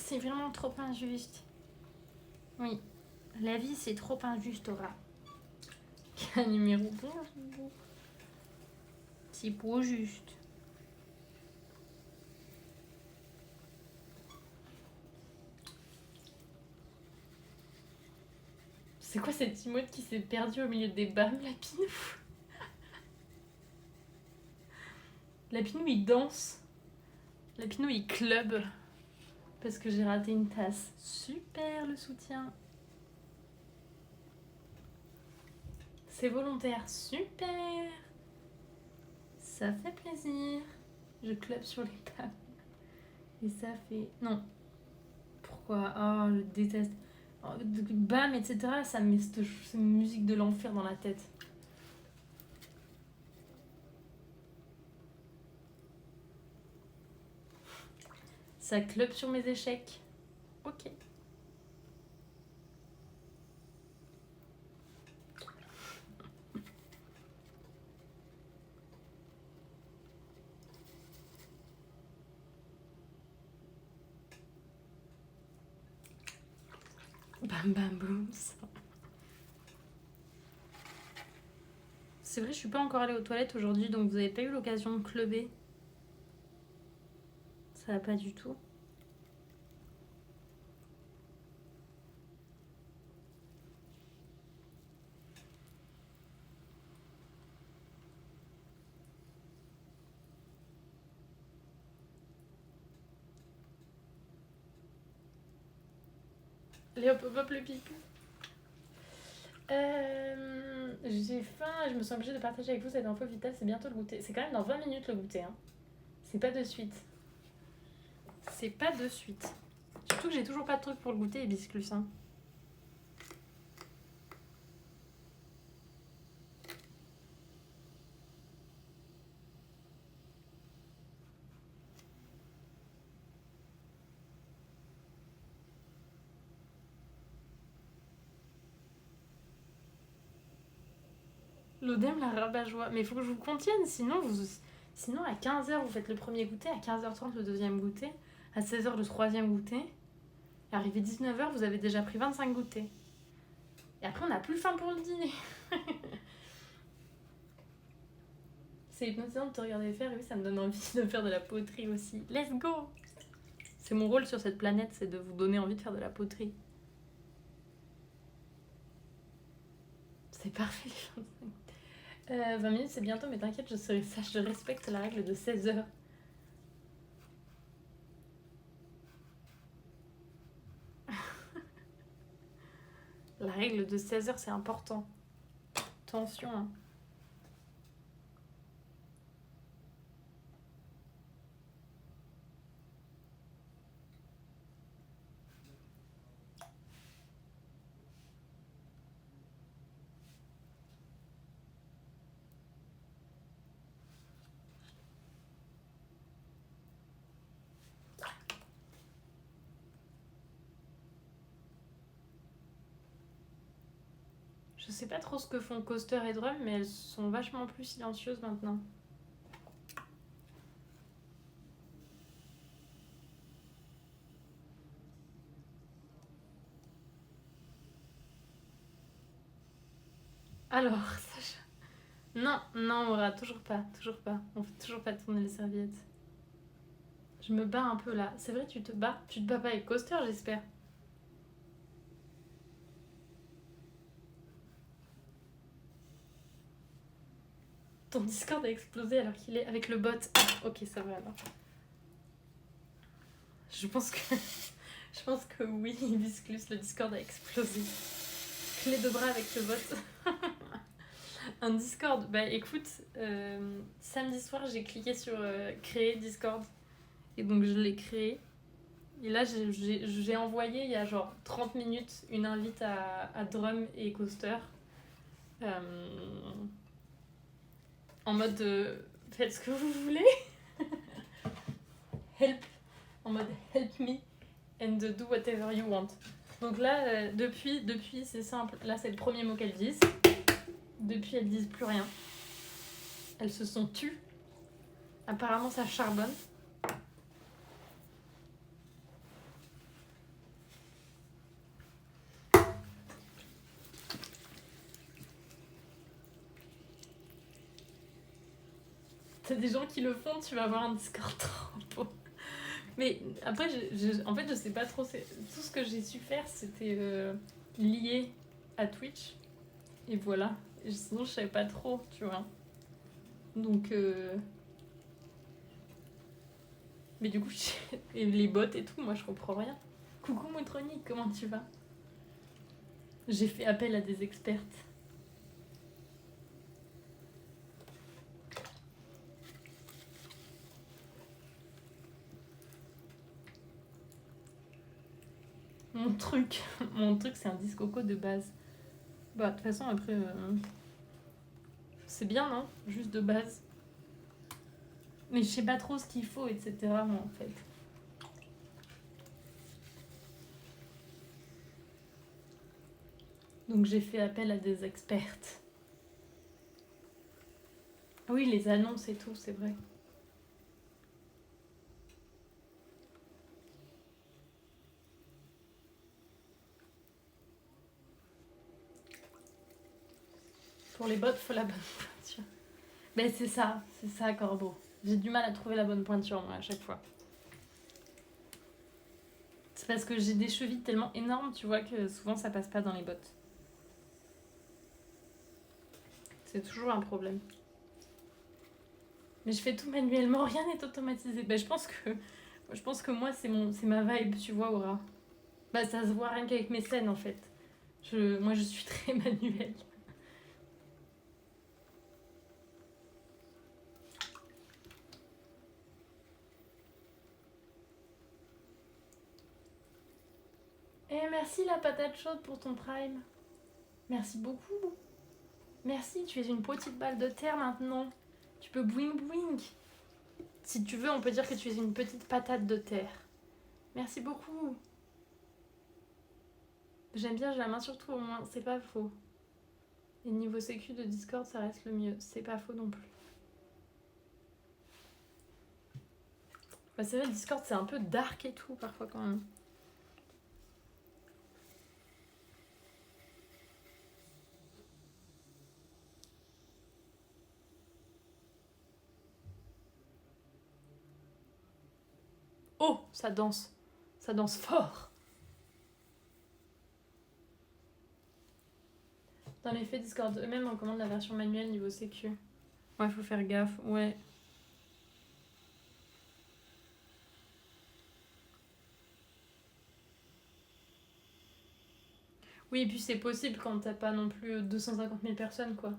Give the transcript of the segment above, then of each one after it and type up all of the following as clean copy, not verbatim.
C'est vraiment trop injuste. Oui, la vie c'est trop injuste, Aura. Quel numéro bon, c'est pas juste. C'est quoi cette emote qui s'est perdue au milieu des bams, Lapinou? Lapinou il danse. Lapinou il club. Parce que j'ai raté une tasse. Super le soutien. C'est volontaire. Super. Ça fait plaisir. Je club sur les bams. Et ça fait... Non. Pourquoi? Oh, je déteste. Oh, bam, etc. Ça me met cette musique de l'enfer dans la tête. Ça club sur mes échecs. Ok. Bam bam boum. C'est vrai, je suis pas encore allée aux toilettes aujourd'hui, donc vous avez pas eu l'occasion de clubber. Ça va pas du tout. Allez hop hop hop le pipou. J'ai faim, je me sens obligée de partager avec vous cette info vitale, c'est bientôt le goûter. C'est quand même dans 20 minutes le goûter, hein. C'est pas de suite. C'est pas de suite. Surtout que j'ai toujours pas de truc pour le goûter, Hibiscus, hein. L'odème, la rabat-joie. Mais il faut que je vous contienne, sinon à 15h vous faites le premier goûter, à 15h30 le deuxième goûter, à 16h le troisième goûter. Et arrivé 19h, vous avez déjà pris 25 goûters. Et après, on n'a plus faim pour le dîner. C'est hypnotisant de te regarder faire, et oui, ça me donne envie de faire de la poterie aussi. Let's go! C'est mon rôle sur cette planète, c'est de vous donner envie de faire de la poterie. C'est parfait, les 20 minutes, c'est bientôt, mais t'inquiète, je serai sage, je respecte la règle de 16h. La règle de 16h, c'est important. Attention, hein. Je sais pas trop ce que font Coaster et Drum, mais elles sont vachement plus silencieuses maintenant. Alors, Sacha... Non, non, on aura toujours pas. On fait toujours pas tourner les serviettes. Je me bats un peu là. C'est vrai, tu te bats? Tu te bats pas avec Coaster, j'espère. Ton Discord a explosé alors qu'il est avec le bot. Ah, ok, ça va alors. Je pense que oui, Hibiscus, le Discord a explosé. Clé de bras avec le bot. Un Discord, bah écoute, samedi soir j'ai cliqué sur créer Discord. Et donc je l'ai créé. Et là j'ai envoyé il y a genre 30 minutes une invite à Drum et Coaster. En mode faites ce que vous voulez. Help. En mode help me and do whatever you want. Donc là, depuis c'est simple. Là c'est le premier mot qu'elles disent. Depuis elles disent plus rien. Elles se sont tues. Apparemment ça charbonne. t'as des gens qui le font, tu vas avoir un Discord trop beau. Mais après, en fait, je sais pas trop. Tout ce que j'ai su faire, c'était lié à Twitch. Et voilà. Sinon, je savais pas trop, tu vois. Donc... Mais du coup, et les bots et tout, moi, je comprends rien. Coucou Moutronique, comment tu vas? J'ai fait appel à des expertes. Mon truc, c'est un discoco de base. Bah, de toute façon, après, c'est bien, non? Juste de base. Mais je sais pas trop ce qu'il faut, etc. moi, en fait. Donc j'ai fait appel à des expertes. Oui, les annonces et tout, c'est vrai. Pour les bottes, faut la bonne pointure. Ben c'est ça, Corbeau. J'ai du mal à trouver la bonne pointure, moi, à chaque fois. C'est parce que j'ai des chevilles tellement énormes, tu vois, que souvent ça passe pas dans les bottes. C'est toujours un problème. Mais je fais tout manuellement, rien n'est automatisé. Ben, je pense que moi, c'est ma vibe, tu vois, Aura. Bah, ça se voit rien qu'avec mes scènes, en fait. Moi, je suis très manuelle. Et merci la patate chaude pour ton prime. Merci beaucoup. Merci, tu es une petite balle de terre maintenant. Tu peux bouing bouing. Si tu veux, on peut dire que tu es une petite patate de terre. Merci beaucoup. J'aime bien, j'ai la main sur tout au moins, c'est pas faux. Et niveau sécu de Discord, ça reste le mieux. C'est pas faux non plus. Bah, c'est vrai, Discord, c'est un peu dark et tout, parfois, quand même. Oh, ça danse. Ça danse fort. Dans les faits, Discord eux-mêmes, on commande la version manuelle niveau sécu. Ouais, faut faire gaffe, ouais. Oui, et puis c'est possible quand t'as pas non plus 250 000 personnes, quoi.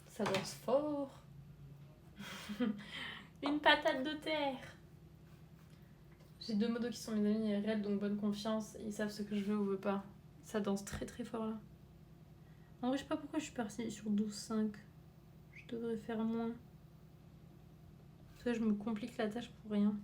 Ça danse fort. Une patate de terre. J'ai 2 modos qui sont mes amis IRL, donc bonne confiance. Ils savent ce que je veux ou veux pas. Ça danse très très fort là. En vrai, je sais pas pourquoi je suis partie sur 12,5. Je devrais faire moins. Parce que je me complique la tâche pour rien.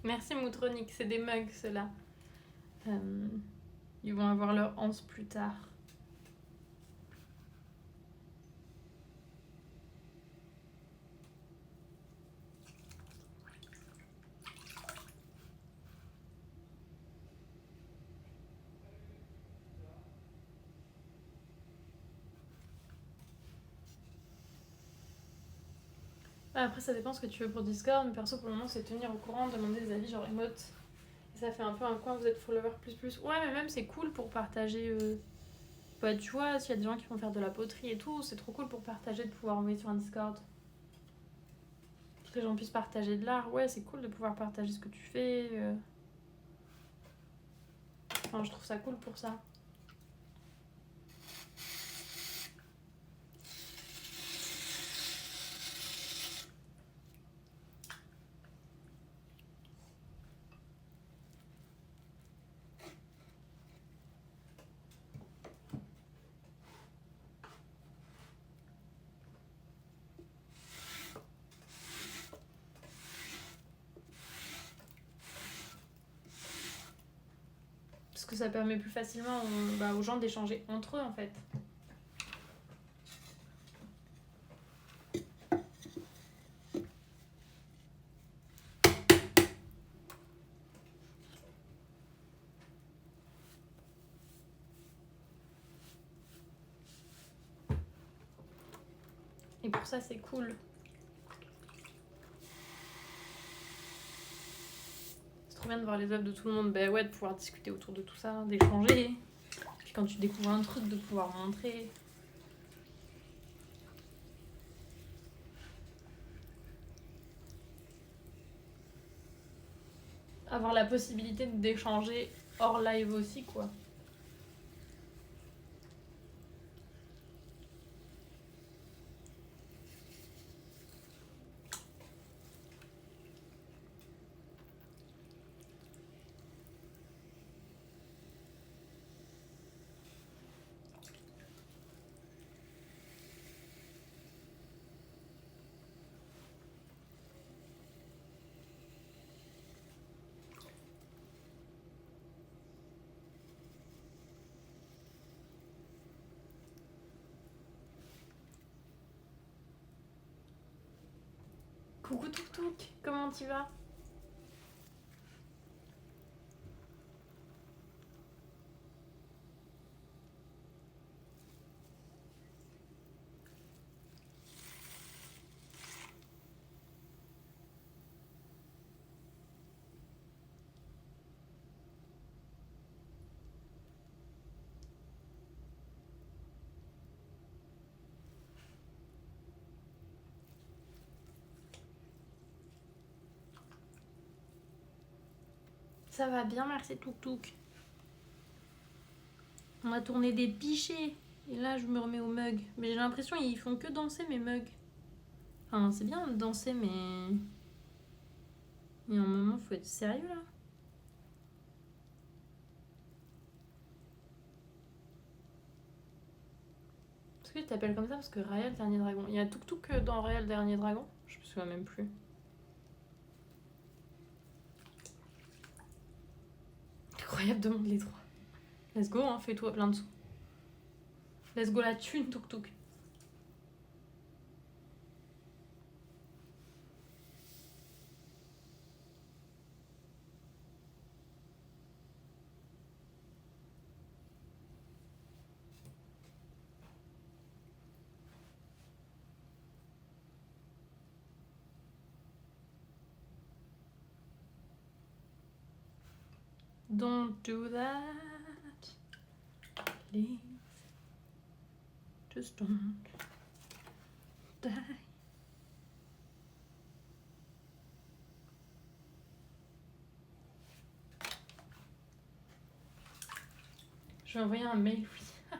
Merci Moutronic, c'est des mugs ceux-là. Ils vont avoir leur anse plus tard. Après, ça dépend ce que tu veux pour Discord, mais perso, pour le moment, c'est tenir au courant, demander des avis genre emote. Et ça fait un peu un coin, vous êtes follower plus. Ouais, mais même c'est cool pour partager. Bah, tu vois, s'il y a des gens qui vont faire de la poterie et tout, c'est trop cool pour partager, de pouvoir envoyer sur un Discord. Que les gens puissent partager de l'art. Ouais, c'est cool de pouvoir partager ce que tu fais. Enfin, je trouve ça cool pour ça. Parce que ça permet plus facilement aux gens d'échanger entre eux en fait. Et pour ça, c'est cool. C'est trop bien de voir les œuvres de tout le monde. Ben ouais, de pouvoir discuter autour de tout ça, d'échanger. Puis quand tu découvres un truc, de pouvoir montrer. Avoir la possibilité d'échanger hors live aussi, quoi. Coucou Touk Touk, comment tu vas? Ça va bien, merci Touk Touk. On a tourné des pichets. Et là, je me remets au mug. Mais j'ai l'impression qu'ils font que danser mes mugs. Enfin, c'est bien de danser, mais... Il y a un moment, faut être sérieux, là. Est-ce que tu t'appelles comme ça parce que Royal Dernier Dragon? Il y a Touk Touk dans Royal Dernier Dragon? Je me souviens même plus. Incroyable, demande les droits. Let's go, hein, fais-toi plein de sous. Let's go la thune, Touk Touk. Don't do that, please. Just don't die. Je vais envoyer un mail, oui.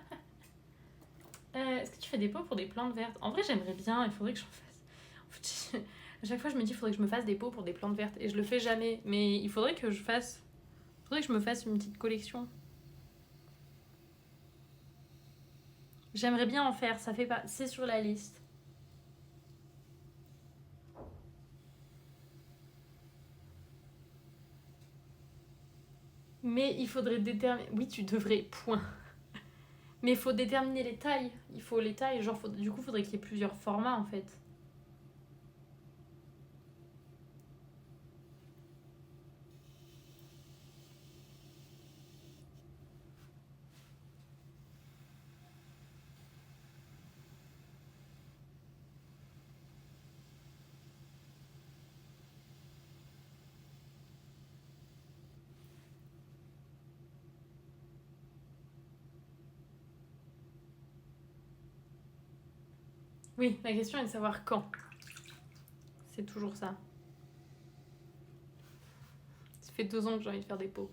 Est-ce que tu fais des pots pour des plantes vertes? En vrai, j'aimerais bien, il faudrait que j'en fasse. En fait, à chaque fois, je me dis, il faudrait que je me fasse des pots pour des plantes vertes. Et je le fais jamais. Mais il faudrait que je fasse... faudrait que je me fasse une petite collection. J'aimerais bien en faire, ça fait pas... C'est sur la liste. Mais il faudrait déterminer... Oui, tu devrais, point. Mais il faut déterminer les tailles. Il faut les tailles, genre, du coup, il faudrait qu'il y ait plusieurs formats, en fait. Oui, la question est de savoir quand. C'est toujours ça. Ça fait 2 ans que j'ai envie de faire des pots.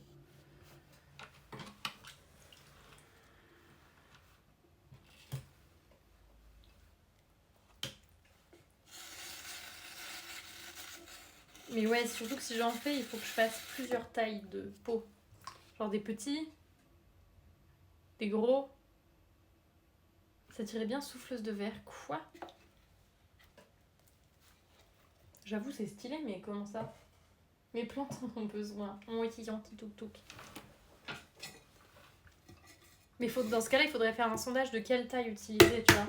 Mais ouais, surtout que si j'en fais, il faut que je fasse plusieurs tailles de pots. Genre des petits, des gros. Ça tirait bien souffleuse de verre. Quoi? J'avoue, c'est stylé, mais comment ça? Mes plantes en ont besoin. Mon étudiant, Touk Touk. Mais dans ce cas-là, il faudrait faire un sondage de quelle taille utiliser, tu vois.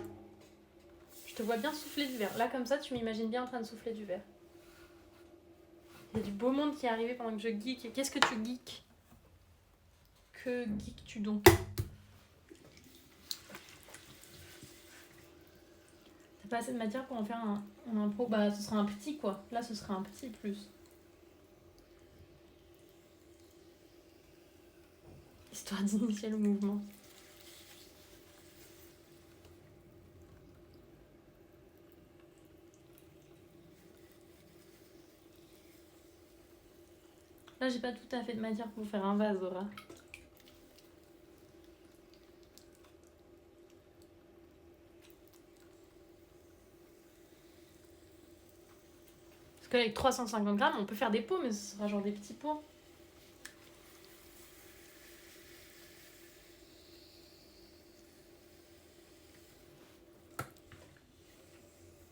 Je te vois bien souffler du verre. Là, comme ça, tu m'imagines bien en train de souffler du verre. Il y a du beau monde qui est arrivé pendant que je geek. Qu'est-ce que tu geeks? Que geeks-tu donc? T'as pas assez de matière pour en faire un impro? Bah, ce sera un petit, quoi. Là, ce sera un petit plus. Histoire d'initier le mouvement. Là, j'ai pas tout à fait de matière pour faire un vase, Aura. Parce qu'avec 350 grammes, on peut faire des pots, mais ce sera genre des petits pots.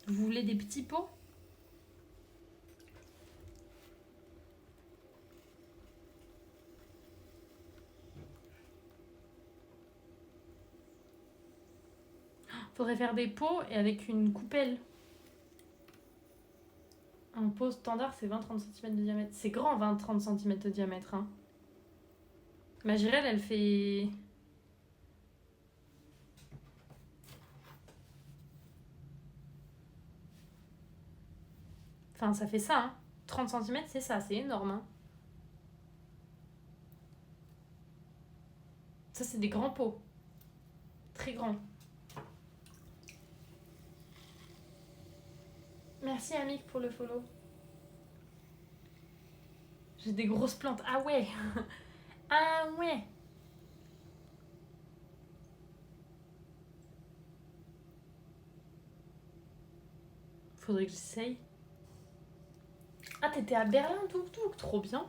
Vous voulez des petits pots? Faudrait faire des pots et avec une coupelle. Un pot standard, c'est 20-30 cm de diamètre. C'est grand, 20-30 cm de diamètre. Hein. Ma girelle, elle fait... Enfin, ça fait ça. Hein. 30 cm, c'est ça. C'est énorme. Hein. Ça, c'est des grands pots. Très grands. Merci, Amic, pour le follow. J'ai des grosses plantes. Ah ouais. Ah ouais. Faudrait que j'essaye. Ah, t'étais à Berlin, tout, trop bien.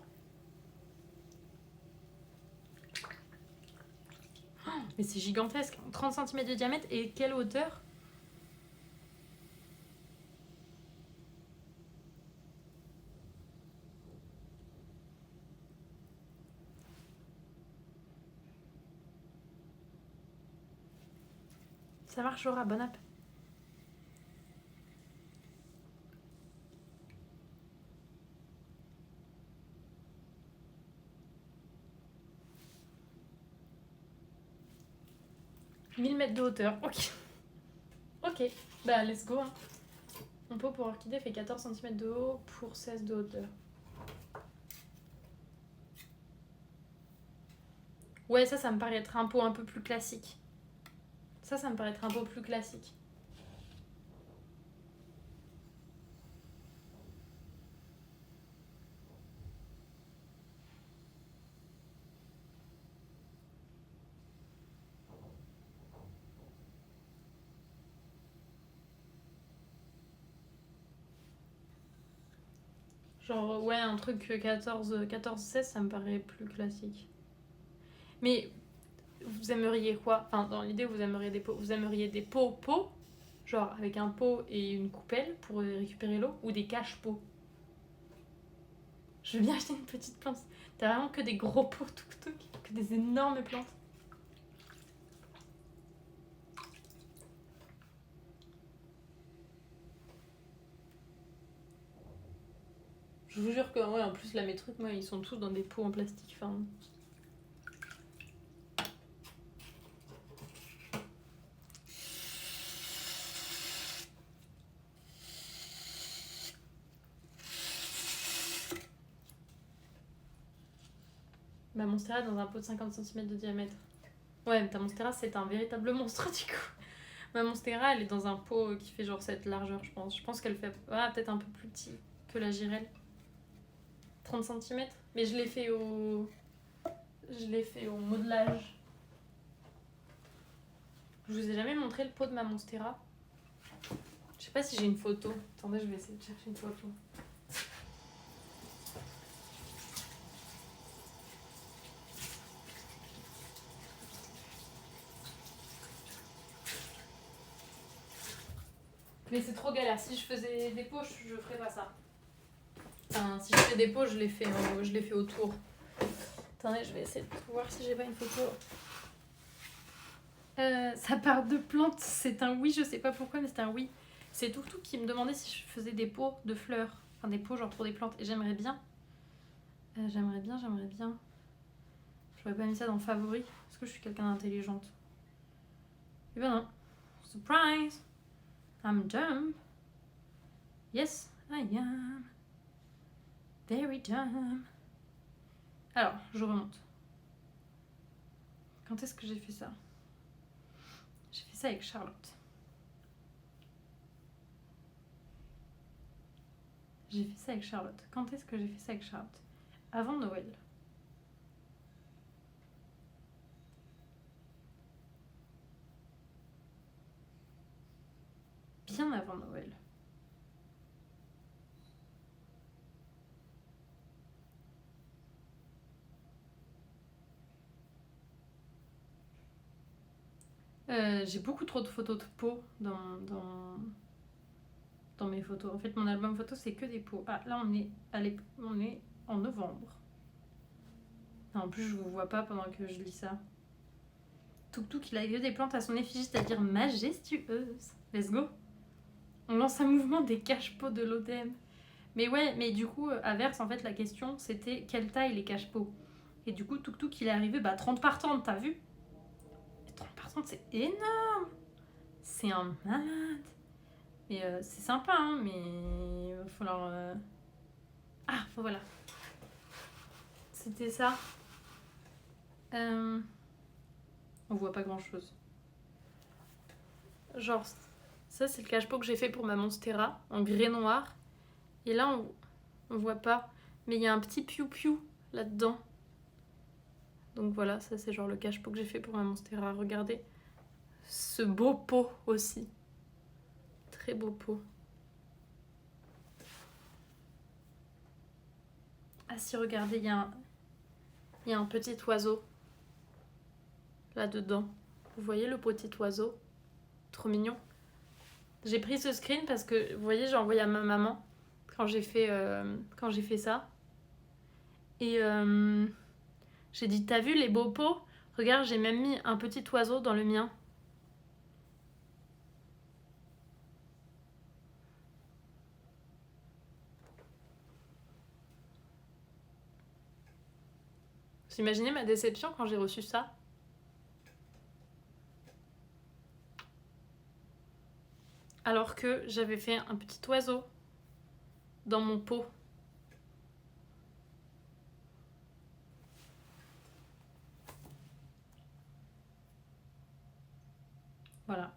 Oh, mais c'est gigantesque. 30 cm de diamètre et quelle hauteur? Ça marche, Aura, bon app. « 1000 mètres de hauteur, ok. Ok, bah let's go. Hein. Mon pot pour orchidée fait 14 cm de haut pour 16 de hauteur. Ouais, ça me paraît être un pot un peu plus classique. Ça me paraît être un pot plus classique. Genre, ouais, un truc 14-16, ça me paraît plus classique. Mais vous aimeriez quoi? Enfin, dans l'idée, vous aimeriez des pots. Vous aimeriez des pots, genre avec un pot et une coupelle pour récupérer l'eau, ou des cache-pots? Je veux bien acheter une petite plante. T'as vraiment que des gros pots tuk-tuk, que des énormes plantes. Je vous jure que, ouais, en plus, là, mes trucs, moi, ils sont tous dans des pots en plastique. Enfin... Ma monstera dans un pot de 50 cm de diamètre. Ouais, mais ta monstera, c'est un véritable monstre, du coup. Ma monstera, elle est dans un pot qui fait genre cette largeur, je pense. Je pense qu'elle fait peut-être un peu plus petit que la girelle. 30 cm. Mais je l'ai fait au modelage. Je vous ai jamais montré le pot de ma monstera. Je sais pas si j'ai une photo. Attendez, je vais essayer de chercher une photo. Mais c'est trop galère. Si je faisais des pots, je ferais pas ça. Enfin, si je fais des pots, je les fais autour. Attendez, je vais essayer de voir si j'ai pas une photo. Ça part de plantes, c'est un oui, je sais pas pourquoi, mais c'est un oui. C'est Toutou qui me demandait si je faisais des pots de fleurs, enfin des pots genre pour des plantes, et j'aimerais bien. J'aimerais bien. J'aurais pas mis ça dans favoris, parce que je suis quelqu'un d'intelligente. Et ben non. Surprise! I'm dumb. Yes, I am. Very dumb. Alors, je remonte. Quand est-ce que j'ai fait ça? J'ai fait ça avec Charlotte. Quand est-ce que j'ai fait ça avec Charlotte? Avant Noël. Bien avant Noël. J'ai beaucoup trop de photos de peau dans mes photos. En fait, mon album photo, c'est que des peaux. Ah, là, on est en novembre. En plus, je vous vois pas pendant que je lis ça. Tuk il a eu des plantes à son effigie, c'est-à-dire majestueuse. Let's go. On lance un mouvement des cache-pots de l'ODM. Mais ouais, mais du coup, Averse, en fait, la question, c'était quelle taille les cache-pots. Et du coup, Tuk il est arrivé, 30 par 30, t'as vu? 30 par 30, c'est énorme. C'est un malade. Et c'est sympa, hein, mais il va falloir... Ah, voilà. C'était ça. On voit pas grand-chose. Genre, ça, c'est le cache-pot que j'ai fait pour ma Monstera, en gris noir. Et là, on voit pas. Mais il y a un petit piou-piou là-dedans. Donc voilà, ça, c'est genre le cache-pot que j'ai fait pour ma Monstera. Regardez. Ce beau pot aussi. Très beau pot. Ah si, regardez, il y a un petit oiseau là-dedans. Vous voyez le petit oiseau? Trop mignon. J'ai pris ce screen parce que, vous voyez, j'ai envoyé à ma maman quand j'ai fait ça. Et j'ai dit, t'as vu les beaux pots? Regarde, j'ai même mis un petit oiseau dans le mien. Vous imaginez ma déception quand j'ai reçu ça? Alors que j'avais fait un petit oiseau dans mon pot. Voilà.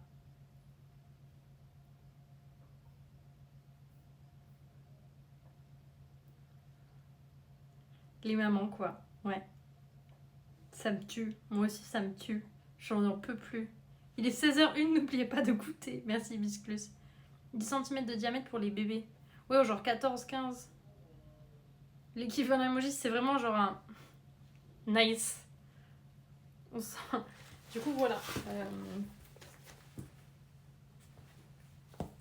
Les mamans, quoi. Ouais. Ça me tue. Moi aussi, ça me tue. J'en en peux plus. Il est 16h01, n'oubliez pas de goûter. Merci, Bisclus. 10 cm de diamètre pour les bébés. Ouais, genre 14-15. L'équivalent emoji, c'est vraiment genre un... Nice. On sent... Du coup, voilà.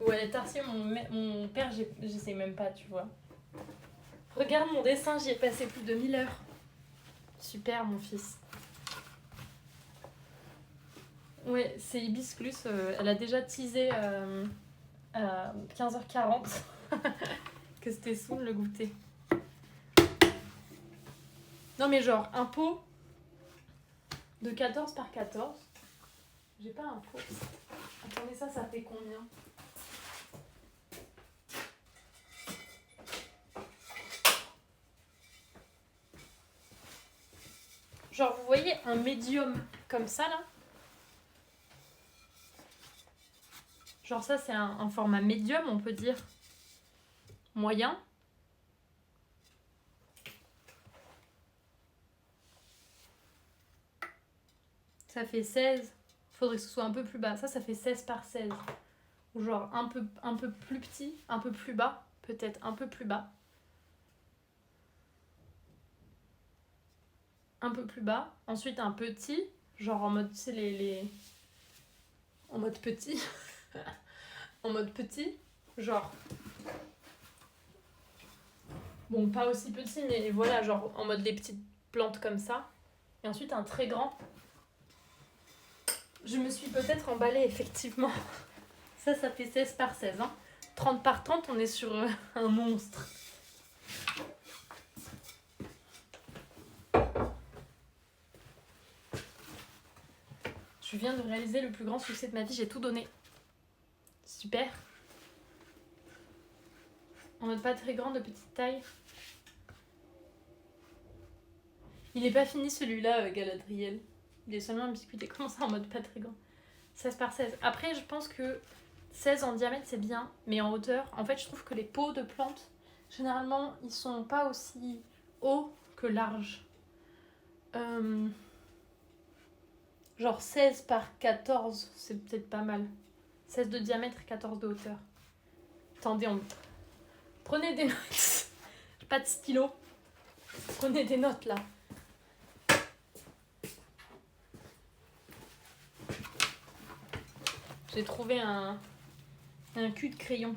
Ouais, Tarsier, mon père, j'essaie même pas, tu vois. Regarde mon dessin, j'y ai passé plus de 1000 heures. Super, mon fils. Ouais, c'est Hibiscus. Elle a déjà teasé à 15h40 que c'était soon le goûter. Non, mais genre, un pot de 14 par 14. J'ai pas un pot. Attendez, ça fait combien? Genre, vous voyez un médium comme ça, là? Genre, ça, c'est un format médium, on peut dire. Moyen. Ça fait 16. Faudrait que ce soit un peu plus bas. Ça fait 16 par 16. Ou genre un peu plus petit, un peu plus bas. Peut-être un peu plus bas. Un peu plus bas. Ensuite un petit. Genre en mode, tu sais, en mode petit. En mode petit. Genre... Bon, pas aussi petit, mais voilà, genre en mode des petites plantes comme ça. Et ensuite un très grand. Je me suis peut-être emballée, effectivement. Ça fait 16 par 16. Hein. 30 par 30, on est sur un monstre. Je viens de réaliser le plus grand succès de ma vie, j'ai tout donné. Super. En mode pas très grand, de petite taille. Il est pas fini celui-là, Galadriel. Il est seulement un biscuit. Comment ça en mode pas très grand? 16 par 16. Après, je pense que 16 en diamètre, c'est bien. Mais en hauteur, en fait, je trouve que les pots de plantes, généralement, ils sont pas aussi hauts que larges. Genre 16 par 14, c'est peut-être pas mal. 16 de diamètre et 14 de hauteur. Attendez, prenez des notes. J'ai pas de stylo. Prenez des notes là. J'ai trouvé un cul de crayon.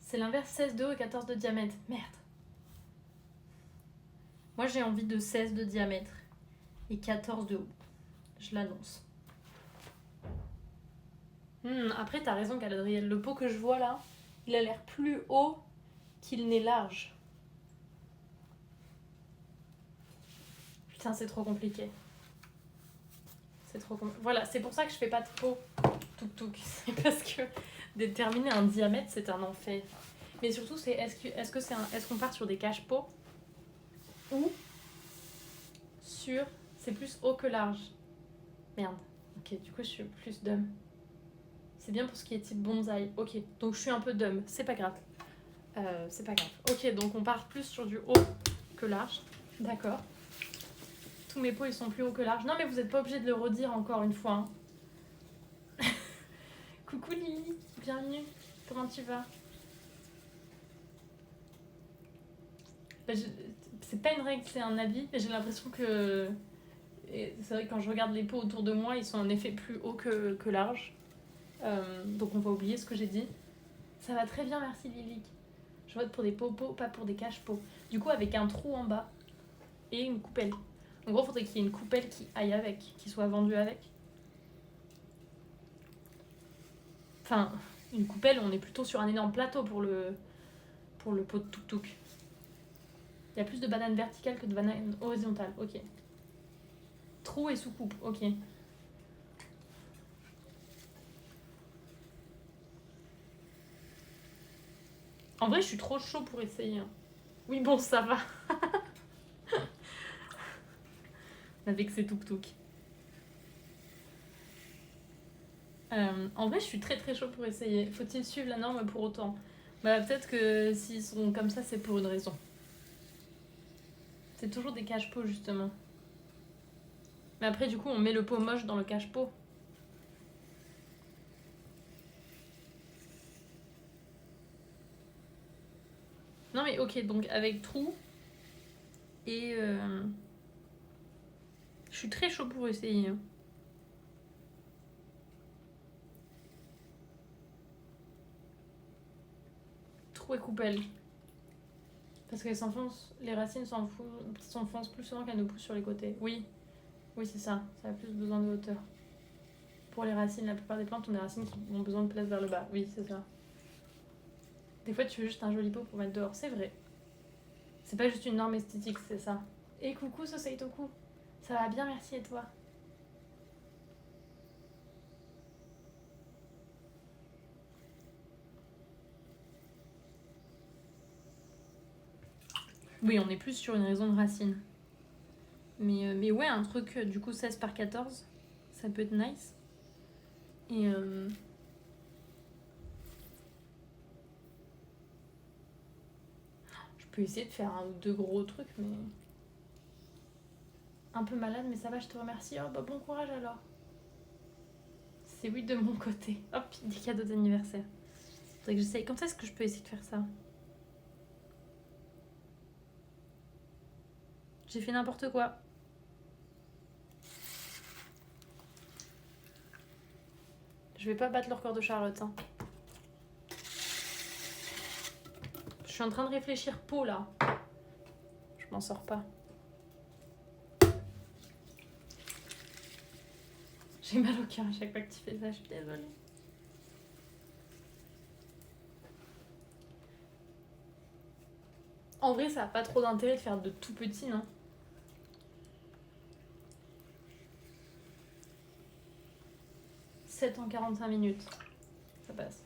C'est l'inverse, 16 de haut et 14 de diamètre. Merde. Moi j'ai envie de 16 de diamètre et 14 de haut. Je l'annonce. Après t'as raison Galadriel. Le pot que je vois là, il a l'air plus haut qu'il n'est large. Putain, c'est trop compliqué. C'est trop compliqué. Voilà, c'est pour ça que je fais pas de pot tuk-tuk. C'est parce que déterminer un diamètre, c'est un enfer. Mais surtout, c'est est-ce qu'on part sur des cache-pots ou sur c'est plus haut que large. Merde. Ok, du coup, je suis plus dumb. C'est bien pour ce qui est type bonsaï. Ok, donc je suis un peu dumb. C'est pas grave. C'est pas grave. Ok, donc on part plus sur du haut que large. D'accord. Tous mes pots, ils sont plus hauts que larges. Non, mais vous n'êtes pas obligé de le redire encore une fois. Hein. Coucou Lily, bienvenue. Comment tu vas? C'est pas une règle, c'est un avis. Mais j'ai l'impression que... Et c'est vrai que quand je regarde les pots autour de moi, ils sont en effet plus hauts que larges. Donc on va oublier ce que j'ai dit. Ça va très bien, merci Lily. Je vote pour des pots, pas pour des cache-pots. Du coup, avec un trou en bas et une coupelle. En gros, il faudrait qu'il y ait une coupelle qui aille avec, qui soit vendue avec. Enfin, une coupelle, on est plutôt sur un énorme plateau pour le pot de tuk-tuk. Il y a plus de bananes verticales que de bananes horizontales, ok. Trou et soucoupe, ok. En vrai, je suis trop chaud pour essayer. Oui, bon, ça va. Avec ces tuk-tuk. En vrai, je suis très très chaud pour essayer. Faut-il suivre la norme pour autant? Bah, peut-être que s'ils sont comme ça, c'est pour une raison. C'est toujours des cache-pots, justement. Mais après, du coup, on met le pot moche dans le cache-pot. Non, mais ok, donc avec trou. Et... Je suis très chaud pour essayer. Trou et coupelle. Parce qu'elles s'enfoncent, les racines s'enfoncent plus souvent qu'elles ne poussent sur les côtés. Oui, c'est ça. Ça a plus besoin de hauteur. Pour les racines, la plupart des plantes ont des racines qui ont besoin de place vers le bas. Oui, c'est ça. Des fois, tu veux juste un joli pot pour mettre dehors. C'est vrai. C'est pas juste une norme esthétique, c'est ça. Et coucou, Soseitoku. Ça va bien, merci, et toi? Oui, on est plus sur une raison de racine. Mais ouais, un truc du coup 16 par 14, ça peut être nice. Et je peux essayer de faire un ou deux gros trucs, mais un peu malade, mais ça va, je te remercie. Oh bah bon courage alors. C'est oui de mon côté. Hop, des cadeaux d'anniversaire. Faudrait que j'essaye. Quand est-ce que je peux essayer de faire ça? J'ai fait n'importe quoi. Je vais pas battre le record de Charlotte. Hein. Je suis en train de réfléchir pot là. Je m'en sors pas. J'ai mal au cœur à chaque fois que tu fais ça, je suis désolée. En vrai, ça n'a pas trop d'intérêt de faire de tout petit, non? « 7 en 45 minutes. Ça passe.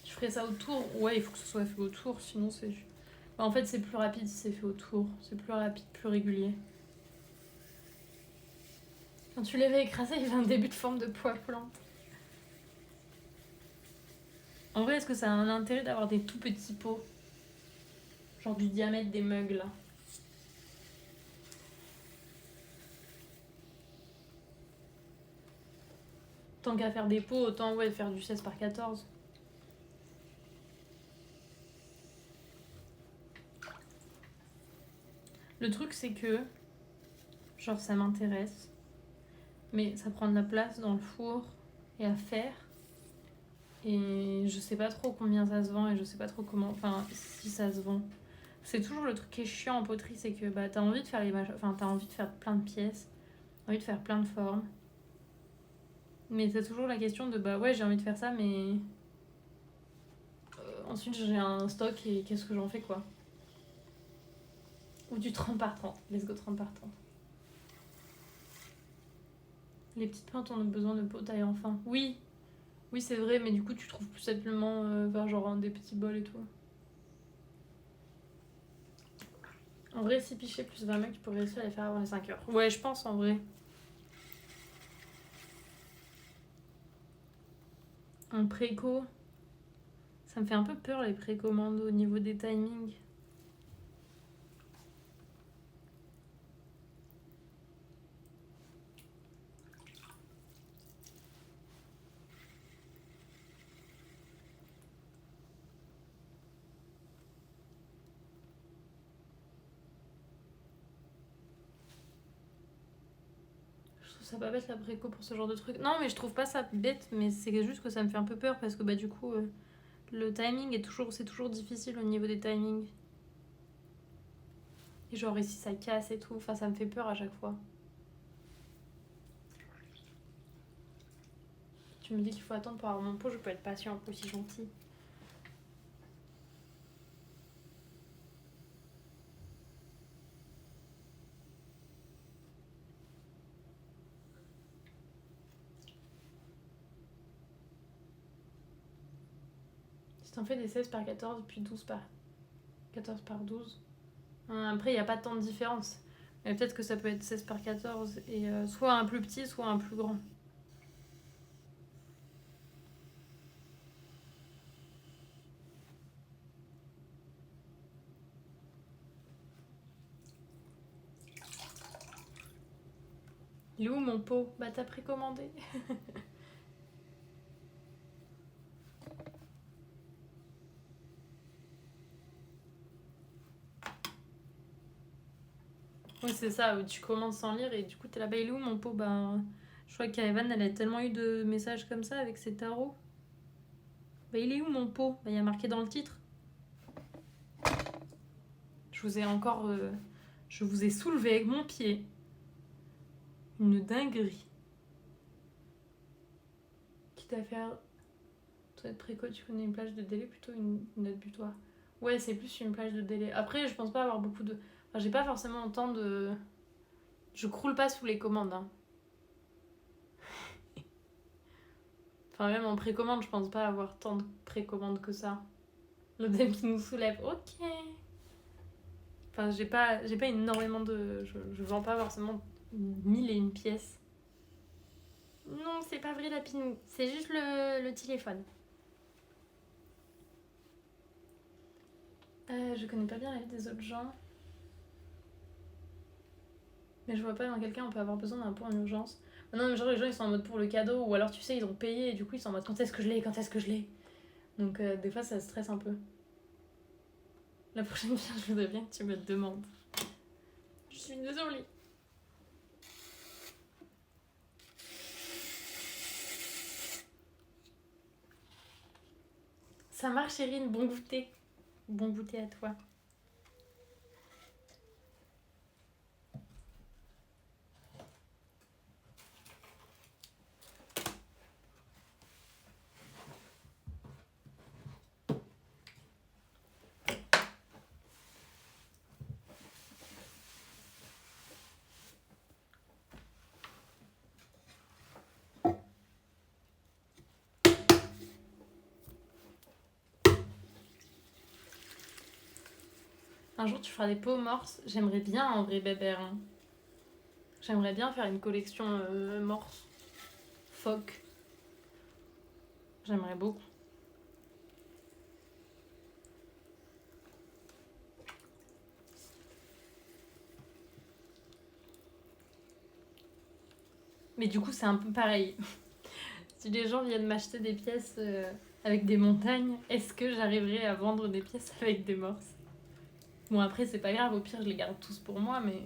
Je ferai ça au tour. Ouais, il faut que ce soit fait au tour, sinon c'est... Bah, en fait, c'est plus rapide si c'est fait au tour. C'est plus rapide, plus régulier. Quand tu les fais écraser, il y a un début de forme de pois plante. En vrai, est-ce que ça a un intérêt d'avoir des tout petits pots? Genre du diamètre des mugs, là. Tant qu'à faire des pots, autant ouais, faire du 16 par 14. Le truc, c'est que... Genre, ça m'intéresse. Mais ça prend de la place dans le four et à faire. Et je sais pas trop combien ça se vend et je sais pas trop comment... Enfin, si ça se vend. C'est toujours le truc qui est chiant en poterie, c'est que bah, t'as envie de faire Enfin, t'as envie de faire plein de pièces. T'as envie de faire plein de formes. Mais t'as toujours la question de bah ouais, j'ai envie de faire ça, mais... ensuite, j'ai un stock et qu'est-ce que j'en fais, quoi. Ou du 30 par 30. Let's go 30 par 30. Les petites plantes, on a besoin de pots taille enfin. Oui, oui, c'est vrai, mais du coup, tu trouves plus simplement vers genre des petits bols et tout. En vrai, 6 pichets plus 20 mecs, tu pourrais réussir à les faire avant les 5 heures. Ouais, je pense en vrai. En préco, ça me fait un peu peur les précommandes au niveau des timings. Je trouve ça pas bête la préco pour ce genre de truc. Non, mais je trouve pas ça bête, mais c'est juste que ça me fait un peu peur parce que bah du coup, le timing est toujours, c'est toujours difficile au niveau des timings. Et genre ici ça casse et tout, enfin ça me fait peur à chaque fois. Tu me dis qu'il faut attendre pour avoir mon pot, je peux être patient, aussi gentil. Si t'en fais des 16 par 14 puis 12 par 14 par 12. Après, il n'y a pas tant de différence. Mais peut-être que ça peut être 16 par 14 et soit un plus petit, soit un plus grand. Il est où mon pot? Bah t'as précommandé. Oui, c'est ça, où tu commences sans lire et du coup t'es là, bah il est où mon pot? Bah je crois qu'Evan elle a tellement eu de messages comme ça avec ses tarots. Bah il est où mon pot? Bah il y a marqué dans le titre. Je vous ai encore... je vous ai soulevé avec mon pied. Une dinguerie. Quitte à faire... Toi être préco, tu connais une plage de délai plutôt une note butoir. Ouais, c'est plus une plage de délai. Après, je pense pas avoir beaucoup de... Enfin, j'ai pas forcément autant de... Je croule pas sous les commandes, hein. Enfin, même en précommande, je pense pas avoir tant de précommandes que ça. L'odème qui nous soulève, ok. Enfin, j'ai pas énormément de... Je vends pas forcément 1001 pièces. Non, c'est pas vrai, Lapinou. C'est juste le téléphone. Je connais pas bien la vie des autres gens. Mais je vois pas dans quel cas on peut avoir besoin d'un pot en urgence. Non, mais genre les gens ils sont en mode pour le cadeau, ou alors tu sais, ils ont payé et du coup ils sont en mode quand est-ce que je l'ai, quand est-ce que je l'ai. Donc des fois ça stresse un peu. La prochaine fois, je voudrais bien que tu me le demandes. Je suis désolée. Ça marche, Erin, bon goûter. Bon goûter à toi. Un jour, tu feras des peaux morses. J'aimerais bien, en vrai, bébé. Hein. J'aimerais bien faire une collection morse. Phoque. J'aimerais beaucoup. Mais du coup, c'est un peu pareil. Si les gens viennent m'acheter des pièces avec des montagnes, est-ce que j'arriverai à vendre des pièces avec des morses? Bon, après, c'est pas grave. Au pire, je les garde tous pour moi, mais...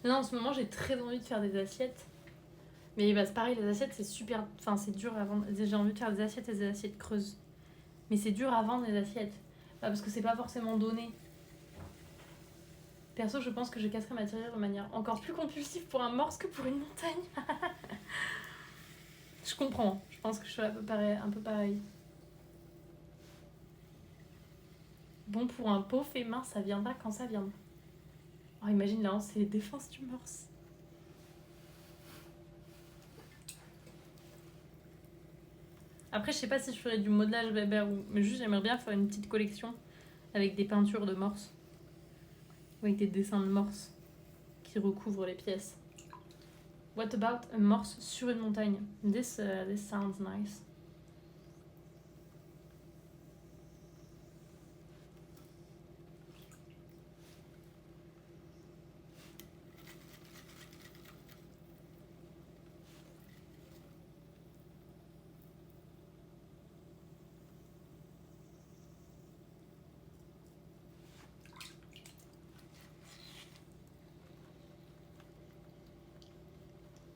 Là, en ce moment, j'ai très envie de faire des assiettes. Mais bah, c'est pareil, les assiettes, c'est super... Enfin, c'est dur à vendre. J'ai envie de faire des assiettes et des assiettes creuses. Mais c'est dur à vendre, les assiettes. Bah, parce que c'est pas forcément donné. Perso, je pense que je casserai ma tirelire de manière encore plus compulsive pour un morse que pour une montagne. Je comprends. Je pense que je suis un peu pareil. Bon, pour un pot fait main, ça viendra quand ça viendra. Oh, imagine là, c'est les défenses du morse. Après, je sais pas si je ferais du modelage Weber ou... Mais juste, j'aimerais bien faire une petite collection avec des peintures de morse. Avec des dessins de morse qui recouvrent les pièces. What about a morse sur une montagne? This sounds nice.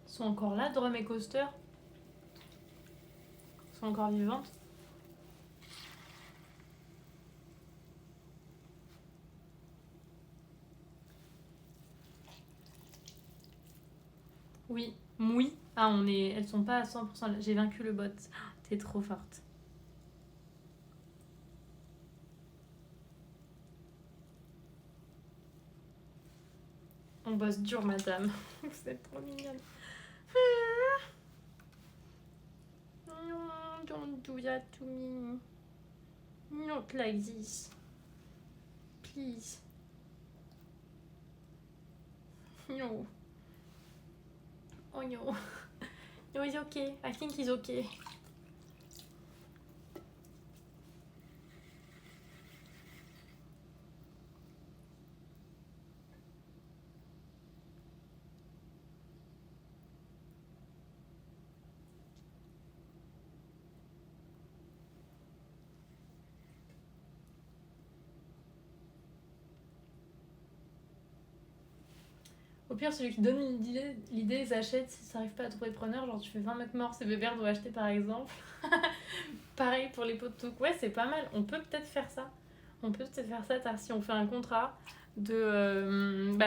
Sont encore là, Drum et Coaster? Sont encore vivantes? Oui. Oui. Ah, elles sont pas à 100%. J'ai vaincu le bot. T'es trop forte. On bosse dur, madame. Vous êtes trop mignonne. No, don't do that to me. Not like this. Please. No. Oh no. No, it's okay. I think it's okay. Au pire, celui qui donne l'idée, ils achètent si ça n'arrive pas à trouver preneur. Genre, tu fais 20 mecs morts, et Bébert doit acheter par exemple. Pareil pour les pots de touc. Ouais, c'est pas mal. On peut peut-être faire ça. Tarsi. On fait un contrat de.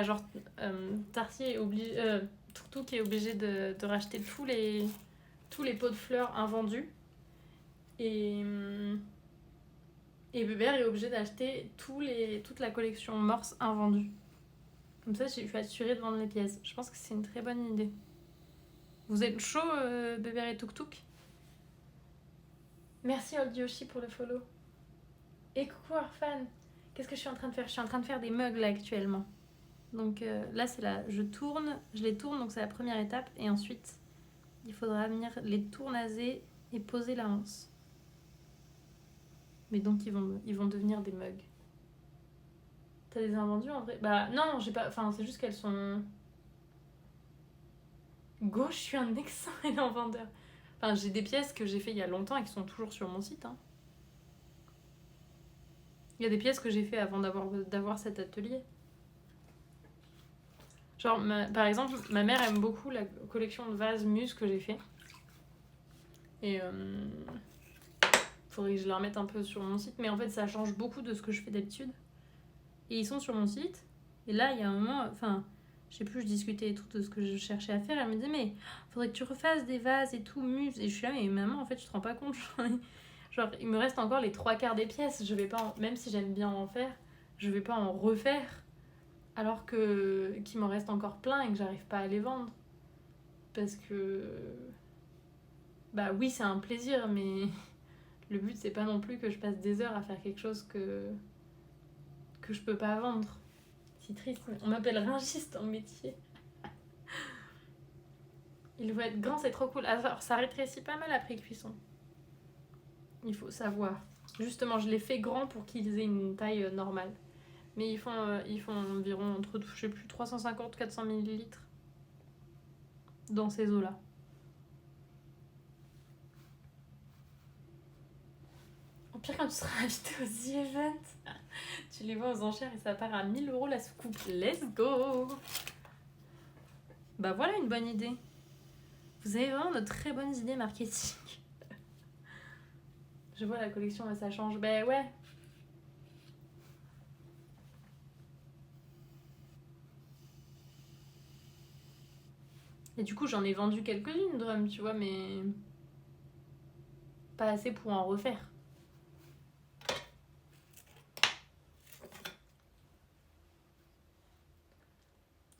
Tarsi est obligé. Touc est obligé de racheter tous les pots de fleurs invendus. Et Bébert est obligé d'acheter toute la collection morse invendue. Comme ça, je suis assurée de vendre les pièces. Je pense que c'est une très bonne idée. Vous êtes chaud, Bébert et Tuk Tuk? Merci Old Yoshi pour le follow. Et coucou Orphan. Qu'est-ce que je suis en train de faire? Je suis en train de faire des mugs là actuellement. Donc là, c'est là. Je les tourne, donc c'est la première étape. Et ensuite, il faudra venir les tournaser et poser la hanse. Mais donc, ils vont devenir des mugs. T'as des invendus en vrai? Bah non, j'ai pas. Enfin, c'est juste qu'elles sont. Gauche, je suis un excellent vendeur. Enfin, j'ai des pièces que j'ai fait il y a longtemps et qui sont toujours sur mon site. Hein. Il y a des pièces que j'ai fait avant d'avoir cet atelier. Genre, par exemple, ma mère aime beaucoup la collection de vases Muse que j'ai fait. Et faudrait que je la remette un peu sur mon site. Mais en fait, ça change beaucoup de ce que je fais d'habitude. Et ils sont sur mon site. Et là, il y a un moment... Enfin, je sais plus, je discutais et tout de ce que je cherchais à faire. Elle me disait, mais faudrait que tu refasses des vases et tout, Muse. Et je suis là, mais maman, en fait, tu te rends pas compte. Genre, il me reste encore les 3/4 des pièces. Je vais pas... Même si j'aime bien en faire, Je vais pas en refaire alors que qu'il m'en reste encore plein et que j'arrive pas à les vendre. Parce que... Bah oui, c'est un plaisir, mais le but, c'est pas non plus que je passe des heures à faire quelque chose que je peux pas vendre. C'est triste, mais on m'appelle ringiste en métier. Il faut être grand, c'est trop cool. Alors, ça rétrécit pas mal après cuisson. Il faut savoir. Justement, je les fais grands pour qu'ils aient une taille normale. Mais ils font environ entre, je sais plus, 350-400 millilitres dans ces eaux-là. Au pire, quand tu seras invité aux The Events, tu les vois aux enchères et ça part à 1000 € la soucoupe. Let's go! Bah voilà une bonne idée. Vous avez vraiment de très bonnes idées marketing. Je vois la collection, ça change. Ben ouais. Et du coup, j'en ai vendu quelques-unes, Drum, tu vois, mais pas assez pour en refaire.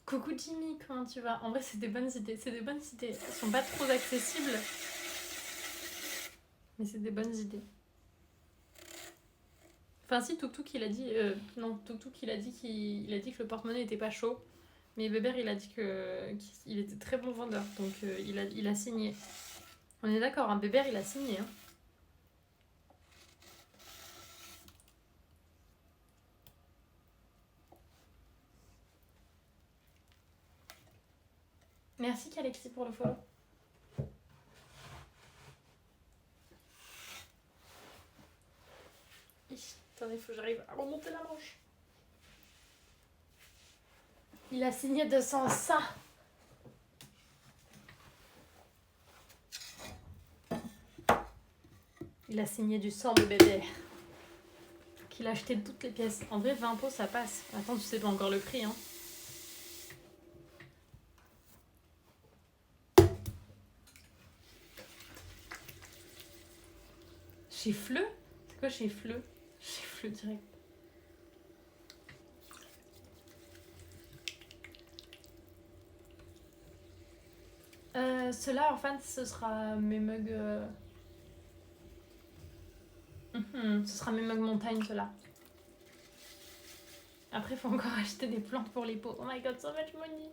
Coucou Jimmy, comment tu vas? En vrai, c'est des bonnes idées. C'est des bonnes idées. Elles sont pas trop accessibles. Mais c'est des bonnes idées. Enfin, si, Tuk-Tuk, il a dit... non, Tuk-Tuk, il a dit que le porte-monnaie était pas chaud. Mais Bébert, il a dit qu'il était très bon vendeur. Donc, il a signé. On est d'accord, hein, Bébert, il a signé. Hein. Merci, Alexis, pour le follow. Attendez, il faut que j'arrive à remonter la manche. Il a signé 200 ça. Il a signé du sang de bébé. Qu'il a acheté toutes les pièces. En vrai, 20 pots, ça passe. Attends, tu sais pas encore le prix, hein. Chez Fleu? C'est quoi chez Fleu? Chez Fleu direct. Ceux-là, en fait, ce sera mes mugs... ce sera mes mugs montagne, ceux-là. Après, il faut encore acheter des plantes pour les pots. Oh my god, so much money!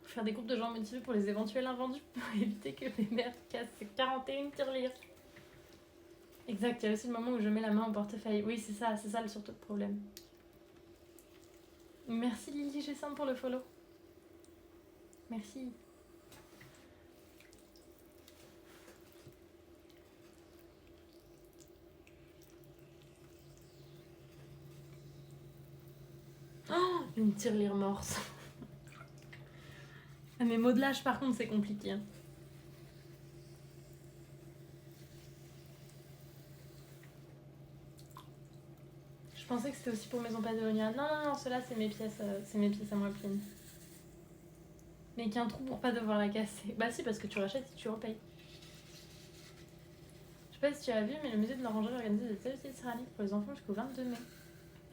Faire des groupes de gens motivés pour les éventuels invendus pour éviter que les mères cassent 41 tirelires. Exact, il y a aussi le moment où je mets la main au portefeuille. Oui, c'est ça surtout le problème. Merci Lily G5 pour le follow. Merci. Oh, une tirelire morse. Mais modelage par contre c'est compliqué. Hein. Je pensais que c'était aussi pour Maison Patagonia. Non, ceux-là c'est mes pièces à moi pleines. Mais qu'un trou pour pas devoir la casser. Bah si, parce que tu rachètes et tu repayes. Je sais pas si tu as vu, mais le musée de l'Orangerie organise des ateliers de céramique pour les enfants jusqu'au 22 mai.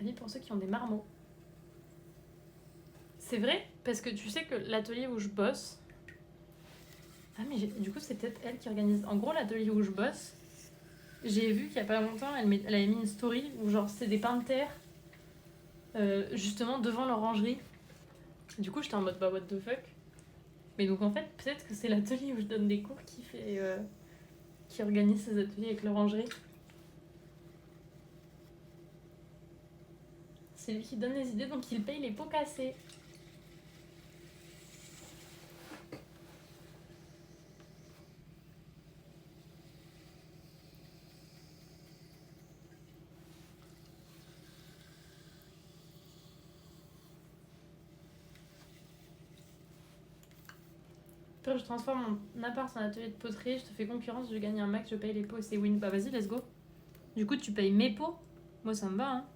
Avis pour ceux qui ont des marmots. C'est vrai, parce que tu sais que l'atelier où je bosse... Ah mais du coup c'est peut-être elle qui organise. En gros l'atelier où je bosse, j'ai vu qu'il y a pas longtemps, elle avait mis une story où genre c'est des pains de terre justement devant l'orangerie. Du coup j'étais en mode bah what the fuck. Mais donc en fait peut-être que c'est l'atelier où je donne des cours qui organise ces ateliers avec l'orangerie. C'est lui qui donne les idées donc il paye les pots cassés. Après, je transforme mon appart en atelier de poterie, je te fais concurrence, je gagne un max, je paye les pots et c'est win. Bah vas-y, let's go. Du coup, tu payes mes pots. Moi, ça me va, hein.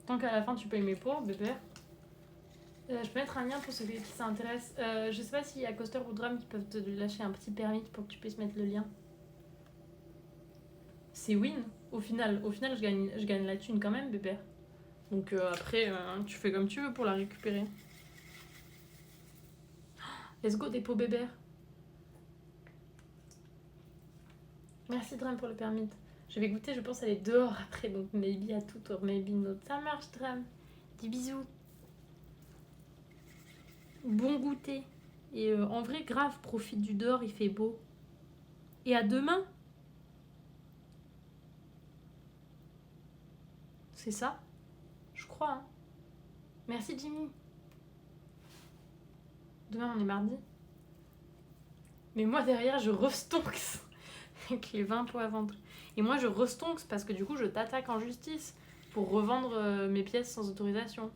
Tant qu'à la fin, tu payes mes pots, bébé. Je peux mettre un lien pour ceux qui s'intéressent. Je sais pas s'il y a Coaster ou Drum qui peuvent te lâcher un petit permis pour que tu puisses mettre le lien. C'est win. Au final, je gagne la thune quand même, bébé. Donc après, tu fais comme tu veux pour la récupérer. Let's go, dépôt bébé. Merci Dram pour le permis. Je vais goûter, je pense, aller dehors après. Donc maybe à tout or maybe not. Ça marche Dram. Des bisous. Bon goûter. Et en vrai, grave, profite du dehors, il fait beau. Et à demain. C'est ça? Je crois. Hein. Merci Jimmy. Demain, on est mardi. Mais moi, derrière, je restonks avec les 20 pots à vendre. Et moi, je restonks parce que du coup, je t'attaque en justice pour revendre mes pièces sans autorisation.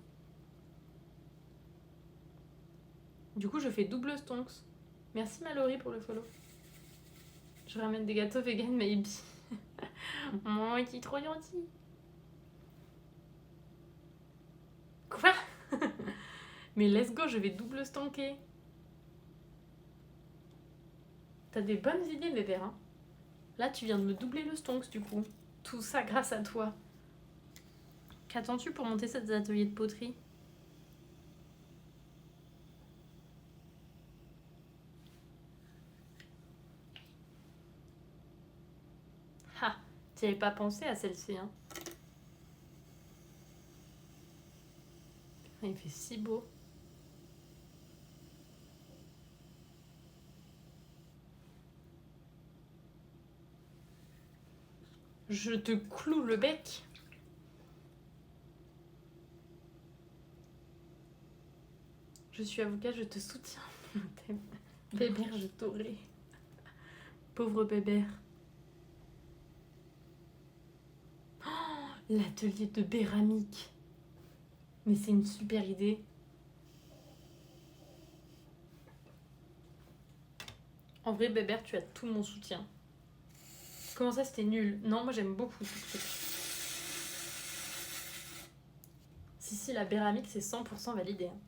Du coup, je fais double stonks. Merci Mallory pour le follow. Je ramène des gâteaux vegan, maybe. Oh, il est trop gentil. Quoi? Mais let's go, je vais double stonker. T'as des bonnes idées, bébé. Hein. Là, tu viens de me doubler le stonks, du coup. Tout ça grâce à toi. Qu'attends-tu pour monter ces ateliers de poterie? Ha! Tu avais pas pensé à celle-ci, hein? Il fait si beau. Je te cloue le bec. Je suis avocat, je te soutiens. Bébert, je t'aurai. Pauvre Bébert. Oh, l'atelier de béramique. Mais c'est une super idée. En vrai, Bébert, tu as tout mon soutien. Comment ça, c'était nul? Non, moi j'aime beaucoup ce truc. Si, la béramique, c'est 100% validé. Hein.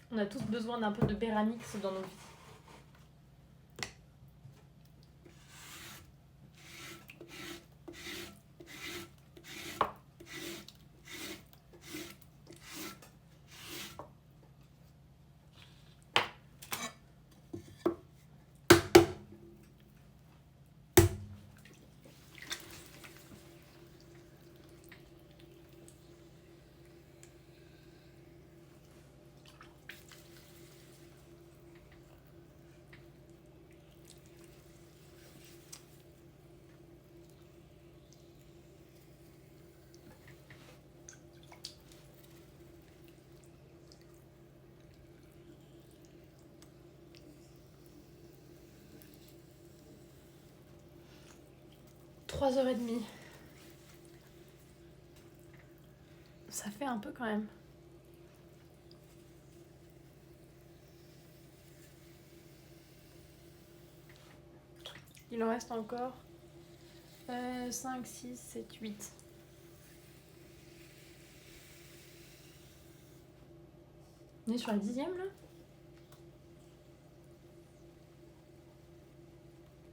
On a tous besoin d'un peu de béramique dans nos vies. « 3h30. Ça fait un peu quand même. Il en reste encore 5, 6, 7, 8. On est sur la 10e là?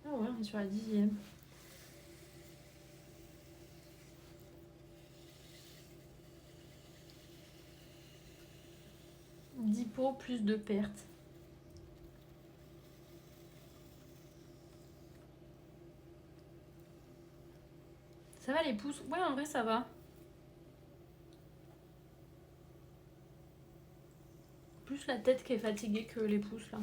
Ah ouais, on est sur la 10e. Pots plus de pertes. Ça va les pouces? Ouais, en vrai, ça va. Plus la tête qui est fatiguée que les pouces, là.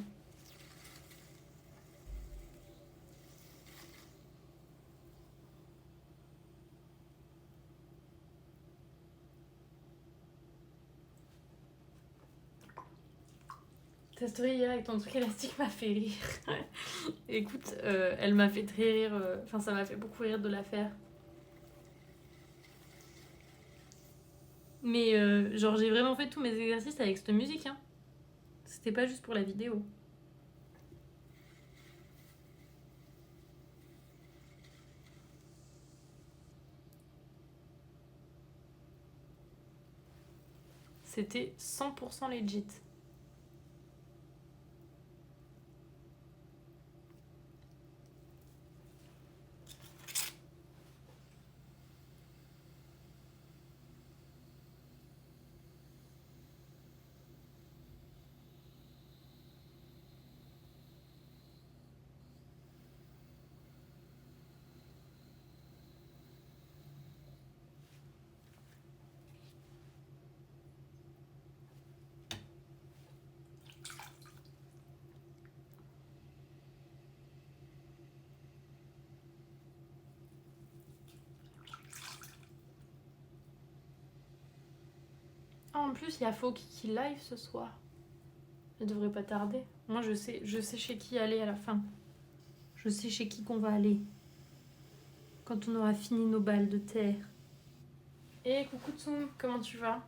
Ta story hier avec ton truc élastique m'a fait rire. Écoute, elle m'a fait très rire. Enfin, ça m'a fait beaucoup rire de la faire. Mais genre, j'ai vraiment fait tous mes exercices avec cette musique. Hein. C'était pas juste pour la vidéo. C'était 100% legit. en plus, il y a Fauki qui live ce soir. Elle devrait pas tarder. Moi, je sais chez qui aller à la fin. Je sais chez qui qu'on va aller. Quand on aura fini nos balles de terre. Et coucou Tsum, comment tu vas?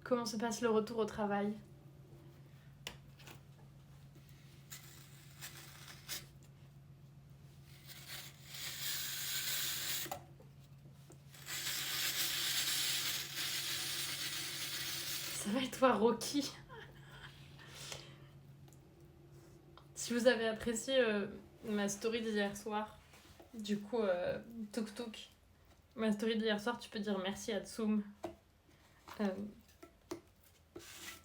Comment se passe le retour au travail? Ça va et toi, Rocky? Si vous avez apprécié ma story d'hier soir, du coup, Tuk Tuk, ma story d'hier soir, tu peux dire merci à Tsum.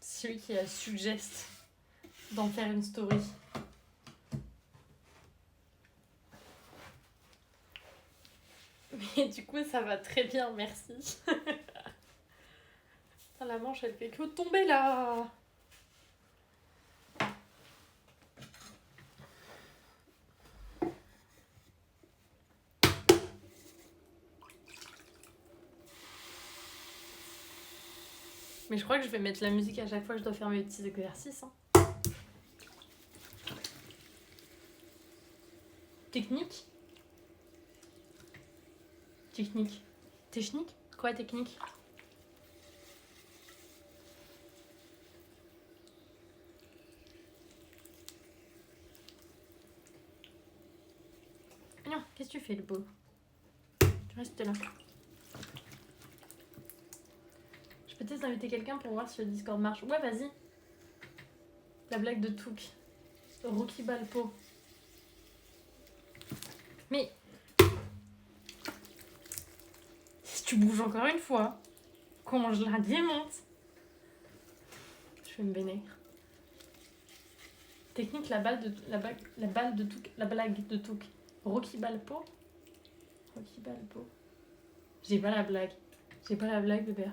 Celui qui a suggest d'en faire une story. Mais du coup, ça va très bien, merci. Putain, la manche, elle fait que tomber là. Mais je crois que je vais mettre la musique à chaque fois que je dois faire mes petits exercices. Hein. Technique. Technique. Quoi, technique? Non, qu'est-ce que tu fais, le beau? Tu restes là. Je peux peut-être inviter quelqu'un pour voir si le Discord marche. Ouais, vas-y. La blague de Touk. Rocky Balpo. Mais... si tu bouges encore une fois, comment je la démonte? Je vais me bénir. Technique, la blague de Touk. Rocky Balpo. Rocky Balpo. J'ai pas la blague. Bébé.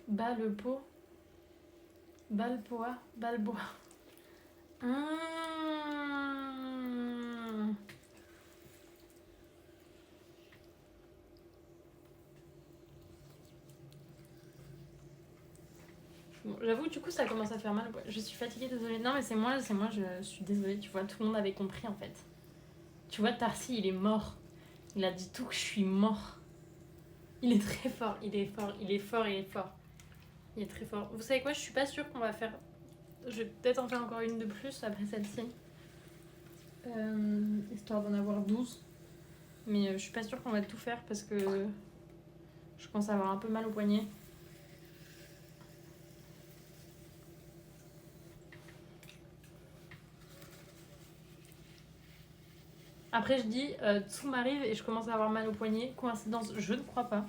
Balpo. Balboa. Bon, j'avoue, du coup, ça commence à faire mal. Je suis fatiguée, désolée. Non, mais c'est moi, je suis désolée. Tu vois, tout le monde avait compris, en fait. Tu vois, Tarsi, il est mort. Il a dit tout que je suis mort. Il est très fort, il est fort. Il est très fort. Vous savez quoi, je suis pas sûre qu'on va faire... Je vais peut-être en faire encore une de plus après celle-ci. Histoire d'en avoir 12. Mais je suis pas sûre qu'on va tout faire parce que je commence à avoir un peu mal au poignet. Après je dis tout m'arrive et je commence à avoir mal au poignet. Coïncidence, je ne crois pas.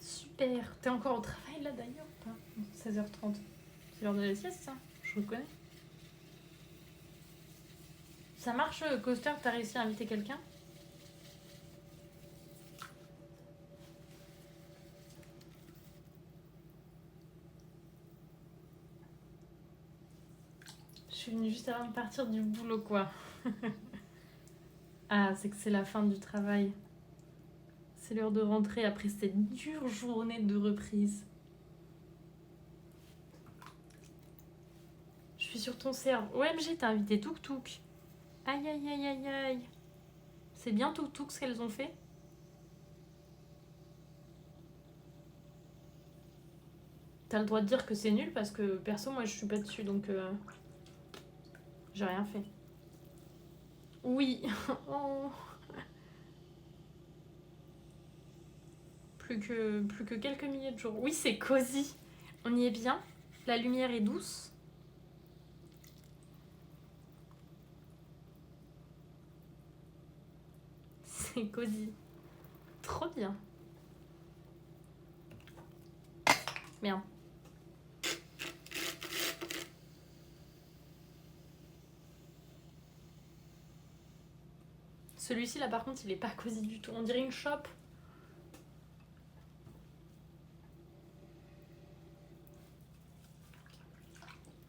Super. T'es encore au travail là d'ailleurs ou pas? 16h30. C'est l'heure de la sieste ça? Je reconnais. Ça marche, Coaster, t'as réussi à inviter quelqu'un? Je suis venue juste avant de partir du boulot, quoi. Ah, c'est que c'est la fin du travail. C'est l'heure de rentrer après cette dure journée de reprise. Je suis sur ton serve. OMG, t'as invité Tuk Tuk. Aïe, aïe, aïe, aïe, aïe. C'est bien Tuk Tuk ce qu'elles ont fait? T'as le droit de dire que c'est nul parce que perso, moi je suis pas dessus donc j'ai rien fait. Oui. Oh. Plus que quelques milliers de jours. Oui, c'est cosy. On y est bien. La lumière est douce. C'est cosy. Trop bien. Merde. Celui-ci là par contre il est pas cosy du tout. On dirait une chope.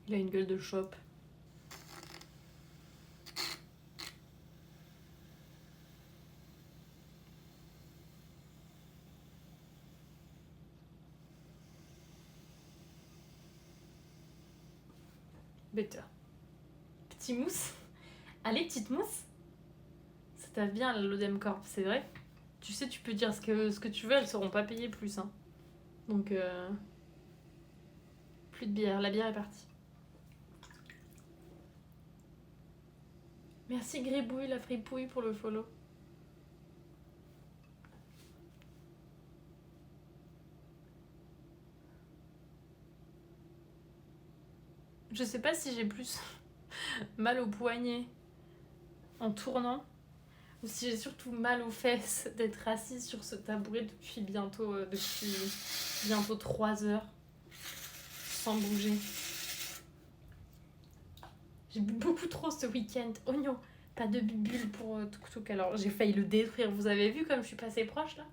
Il a une gueule de chope. Better. Petit mousse. Allez, petite mousse. Ça tape bien l'Odem Corp, c'est vrai. Tu sais, tu peux dire ce que tu veux, elles seront pas payées plus. Hein. Donc, plus de bière. La bière est partie. Merci Gribouille, la fripouille, pour le follow. Je sais pas si j'ai plus mal au poignet en tournant ou si j'ai surtout mal aux fesses d'être assise sur ce tabouret depuis bientôt 3 heures sans bouger. J'ai bu beaucoup trop ce week-end. Oignon, pas de bubule pour Tuk Tuk. Alors j'ai failli le détruire. Vous avez vu comme je suis passée proche là?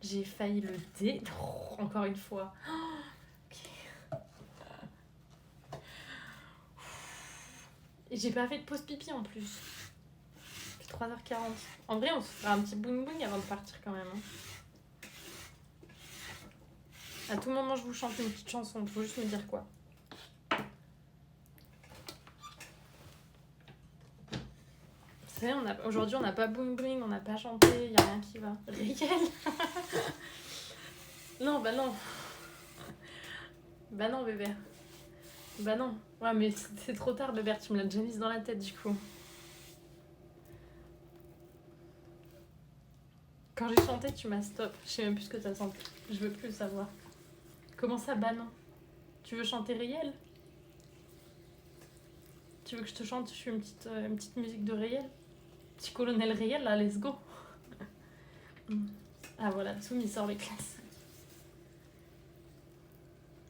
J'ai failli le détruire encore une fois. Et j'ai pas fait de pause pipi en plus. Il fait 3h40. En vrai, on se fera un petit boing boing avant de partir quand même. Hein. À tout moment, je vous chante une petite chanson. Faut juste me dire quoi. Vous savez, aujourd'hui, on n'a pas boing boing, on n'a pas chanté, il n'y a rien qui va. Réel. Non, bah non. Bah non, bébé. Bah non. Ouais, mais c'est trop tard, bébé. Tu me l'as déjà mise dans la tête, du coup. Quand j'ai chanté, tu m'as stop. Je sais même plus ce que t'as senti. Je veux plus le savoir. Comment ça, bah non? Tu veux chanter réel? Tu veux que je te chante? Je suis une petite musique de réel. Petit colonel réel, là, let's go. Ah voilà, Tsum, il sort les classes.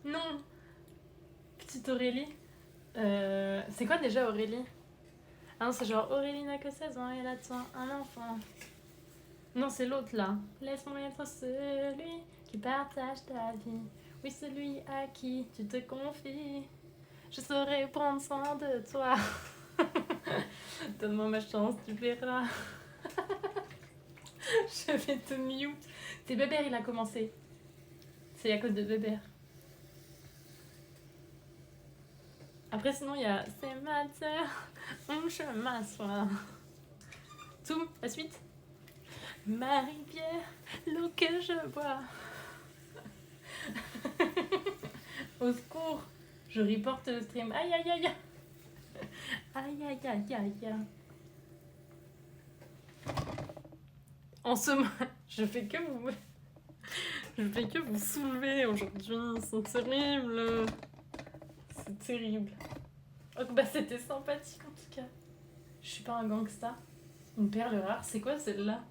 Non. Petite Aurélie. C'est quoi déjà Aurélie? Ah non, c'est genre Aurélie n'a que 16 ans et elle attend un enfant. Non, c'est l'autre là. Laisse-moi être celui qui partage ta vie. Oui, celui à qui tu te confies. Je saurai prendre soin de toi. Donne-moi ma chance, tu verras. Je vais te mute. C'est Bébert, il a commencé. C'est à cause de Bébert. Après, sinon, il y a c'est ma sœur, je m'assois. Toum, la suite. Marie-Pierre, l'eau que je bois. Au secours, je reporte le stream. Aïe aïe aïe. Aïe aïe aïe aïe. En ce moment, je fais que vous soulever aujourd'hui. C'est terrible. C'est terrible. Oh, bah c'était sympathique en tout cas. Je suis pas un gangsta. Une perle rare, c'est quoi celle-là?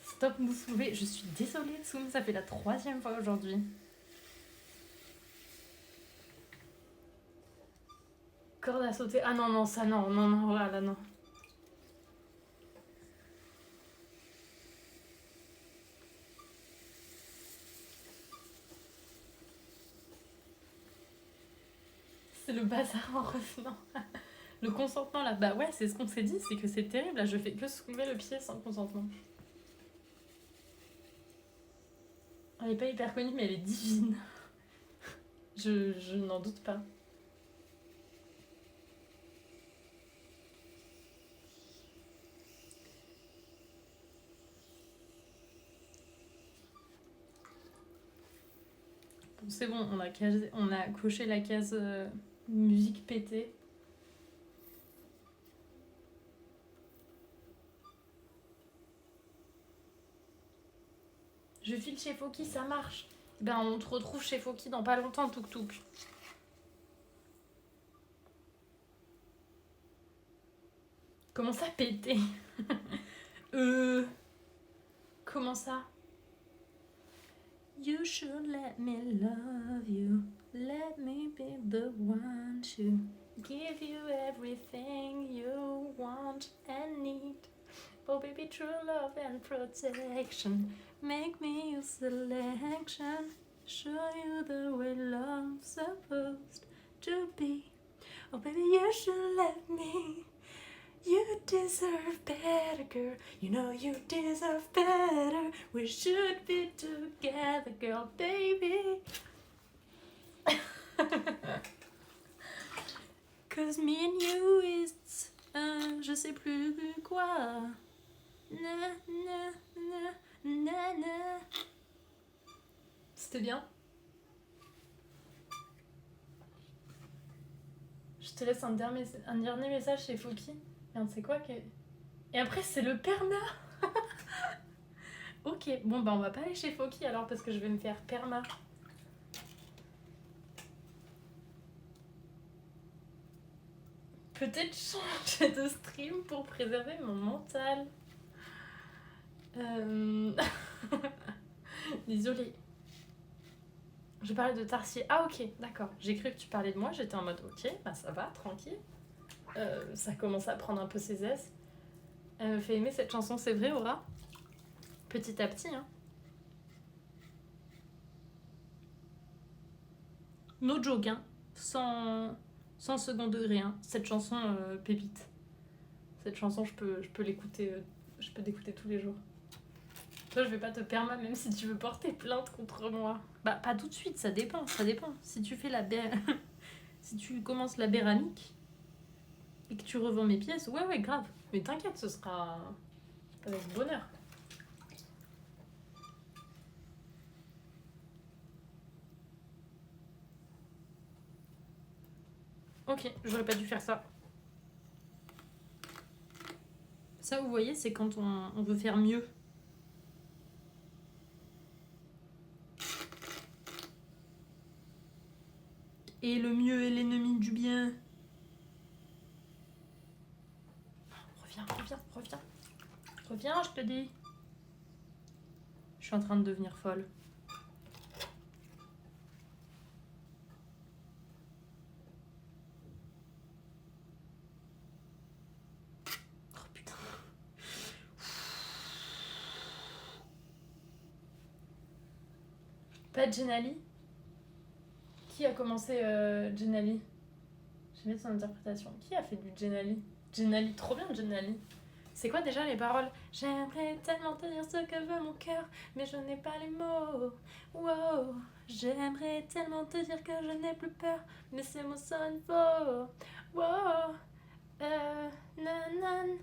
Stop nous soulever. Je suis désolée Tsum, ça fait la 3e fois aujourd'hui. Corde à sauter. Ah non, non, ça non, non, non, voilà, non. C'est le bazar en revenant. Le consentement là, bah ouais, c'est ce qu'on s'est dit, c'est que c'est terrible. Là, je fais que soulever le pied sans consentement. Elle est pas hyper connue, mais elle est divine. Je n'en doute pas. Bon, c'est bon, on a coché la case musique pétée. Je file chez Foki, ça marche. Ben, on te retrouve chez Foki dans pas longtemps, Tuk Tuk. Comment ça péter? Comment ça? You should let me love you. Let me be the one to give you everything you want and need. Oh baby, true love and protection. Make me your selection. Show you the way love's supposed to be. Oh baby, you should let me. You deserve better, girl. You know you deserve better. We should be together, girl, baby. Cause me and you is je sais plus quoi. Na na na na na. C'était bien. Je te laisse un dernier message chez Foki. Merde, c'est quoi que... Et après, c'est le perma. Ok, bon bah on va pas aller chez Foki alors parce que je vais me faire perma. Peut-être changer de stream pour préserver mon mental. Désolée. Je parlais de Tarsier. Ah ok, d'accord. J'ai cru que tu parlais de moi, j'étais en mode ok, bah ça va, tranquille. Ça commence à prendre un peu ses aises. Elle me fait aimer cette chanson, c'est vrai Aura? Petit à petit, hein. No joke, hein. Sans second degré, hein. Cette chanson, pépite. Cette chanson, je peux l'écouter, je peux l'écouter tous les jours. Toi, je vais pas te permettre, même si tu veux porter plainte contre moi. Bah, pas tout de suite, ça dépend. Si tu fais si tu commences la béramique et que tu revends mes pièces, ouais, grave. Mais t'inquiète, ce sera avec bonheur. Ok, j'aurais pas dû faire ça. Ça, vous voyez, c'est quand on veut faire mieux. Et le mieux est l'ennemi du bien. Reviens, je te dis. Je suis en train de devenir folle. Oh putain. Pas de Jenali? Qui a commencé Jenali? J'aimais son interprétation. Qui a fait du Jenali? Jenali, trop bien Jenali. C'est quoi déjà les paroles? J'aimerais tellement te dire ce que veut mon cœur, mais je n'ai pas les mots. Wow. J'aimerais tellement te dire que je n'ai plus peur, mais ces mots sonnent faux. Wow. Nanan.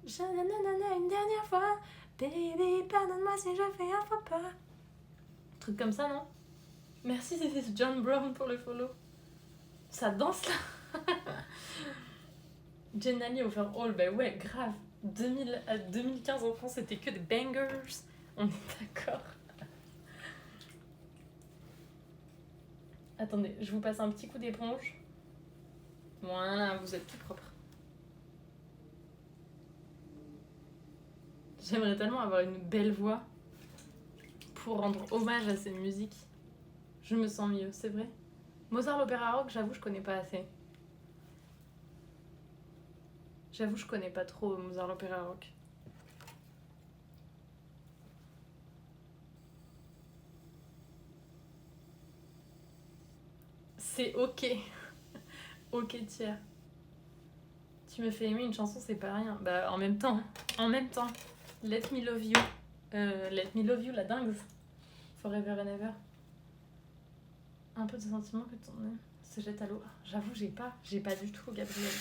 Je nanana une dernière fois. Baby, pardonne-moi si je fais un faux pas. Truc comme ça, non? Merci John Brown pour le follow. Ça danse là. Jenali overall, bah ouais, grave. 2015 en France, c'était que des bangers. On est d'accord. Attendez, je vous passe un petit coup d'éponge. Voilà, vous êtes tout propre. J'aimerais tellement avoir une belle voix pour rendre hommage à ces musiques. Je me sens mieux, c'est vrai. Mozart l'opéra rock, j'avoue, je connais pas assez. J'avoue, je connais pas trop Mozart l'opéra rock. C'est ok. Ok, tiers. Tu me fais aimer une chanson, c'est pas rien. Bah, en même temps. Let me love you. Let me love you, la dingue. Forever and ever. Un peu de sentiment que ton âme se jette à l'eau. J'avoue, j'ai pas du tout, Gabriel.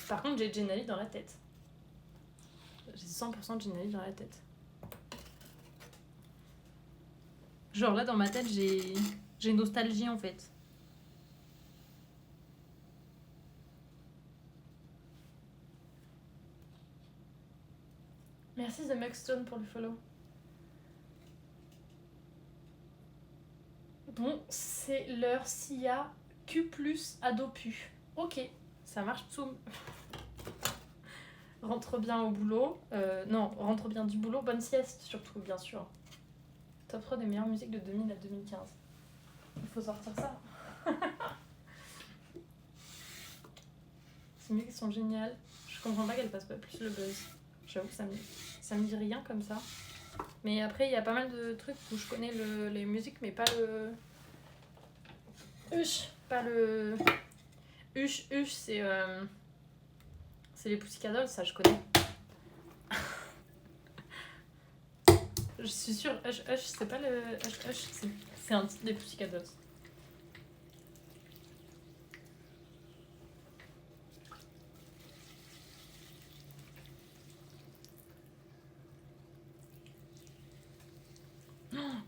Par contre, j'ai Jenali dans la tête. J'ai 100% de Jenali dans la tête. Genre là, dans ma tête, j'ai nostalgie en fait. Merci The Muckstone pour le follow. Bon, c'est l'heure Sia Q+ Adopu. Ok, Ça marche tout. Rentre bien au boulot. Non, rentre bien du boulot. Bonne sieste, surtout, bien sûr. Top 3 des meilleures musiques de 2000 à 2015. Il faut sortir ça. Ces musiques sont géniales. Je comprends pas qu'elles passent pas plus le buzz. J'avoue que ça me dit rien comme ça. Mais après, il y a pas mal de trucs où je connais les musiques, mais pas le... Hush. Pas le... Hush, c'est les Pussycat Dolls, ça je connais. Je suis sûre, Hush, c'est pas le... Hush, c'est un titre des Pussycat Dolls.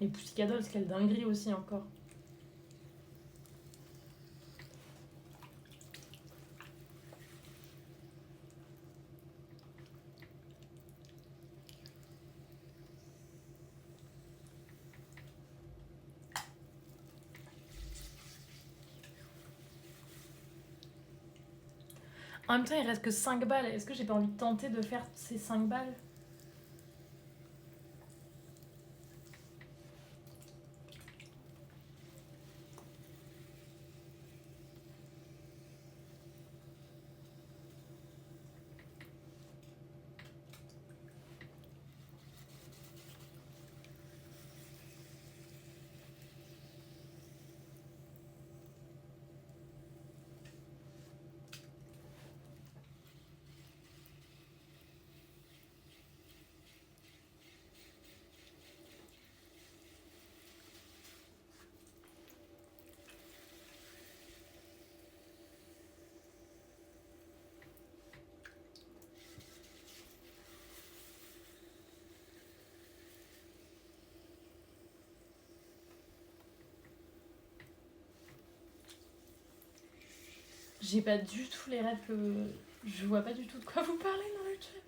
Les Pussycat Dolls, quelle dinguerie aussi encore. En même temps, il reste que 5 balles. Est-ce que j'ai pas envie de tenter de faire ces 5 balles? J'ai pas du tout les rêves que... Je vois pas du tout de quoi vous parlez dans le chat.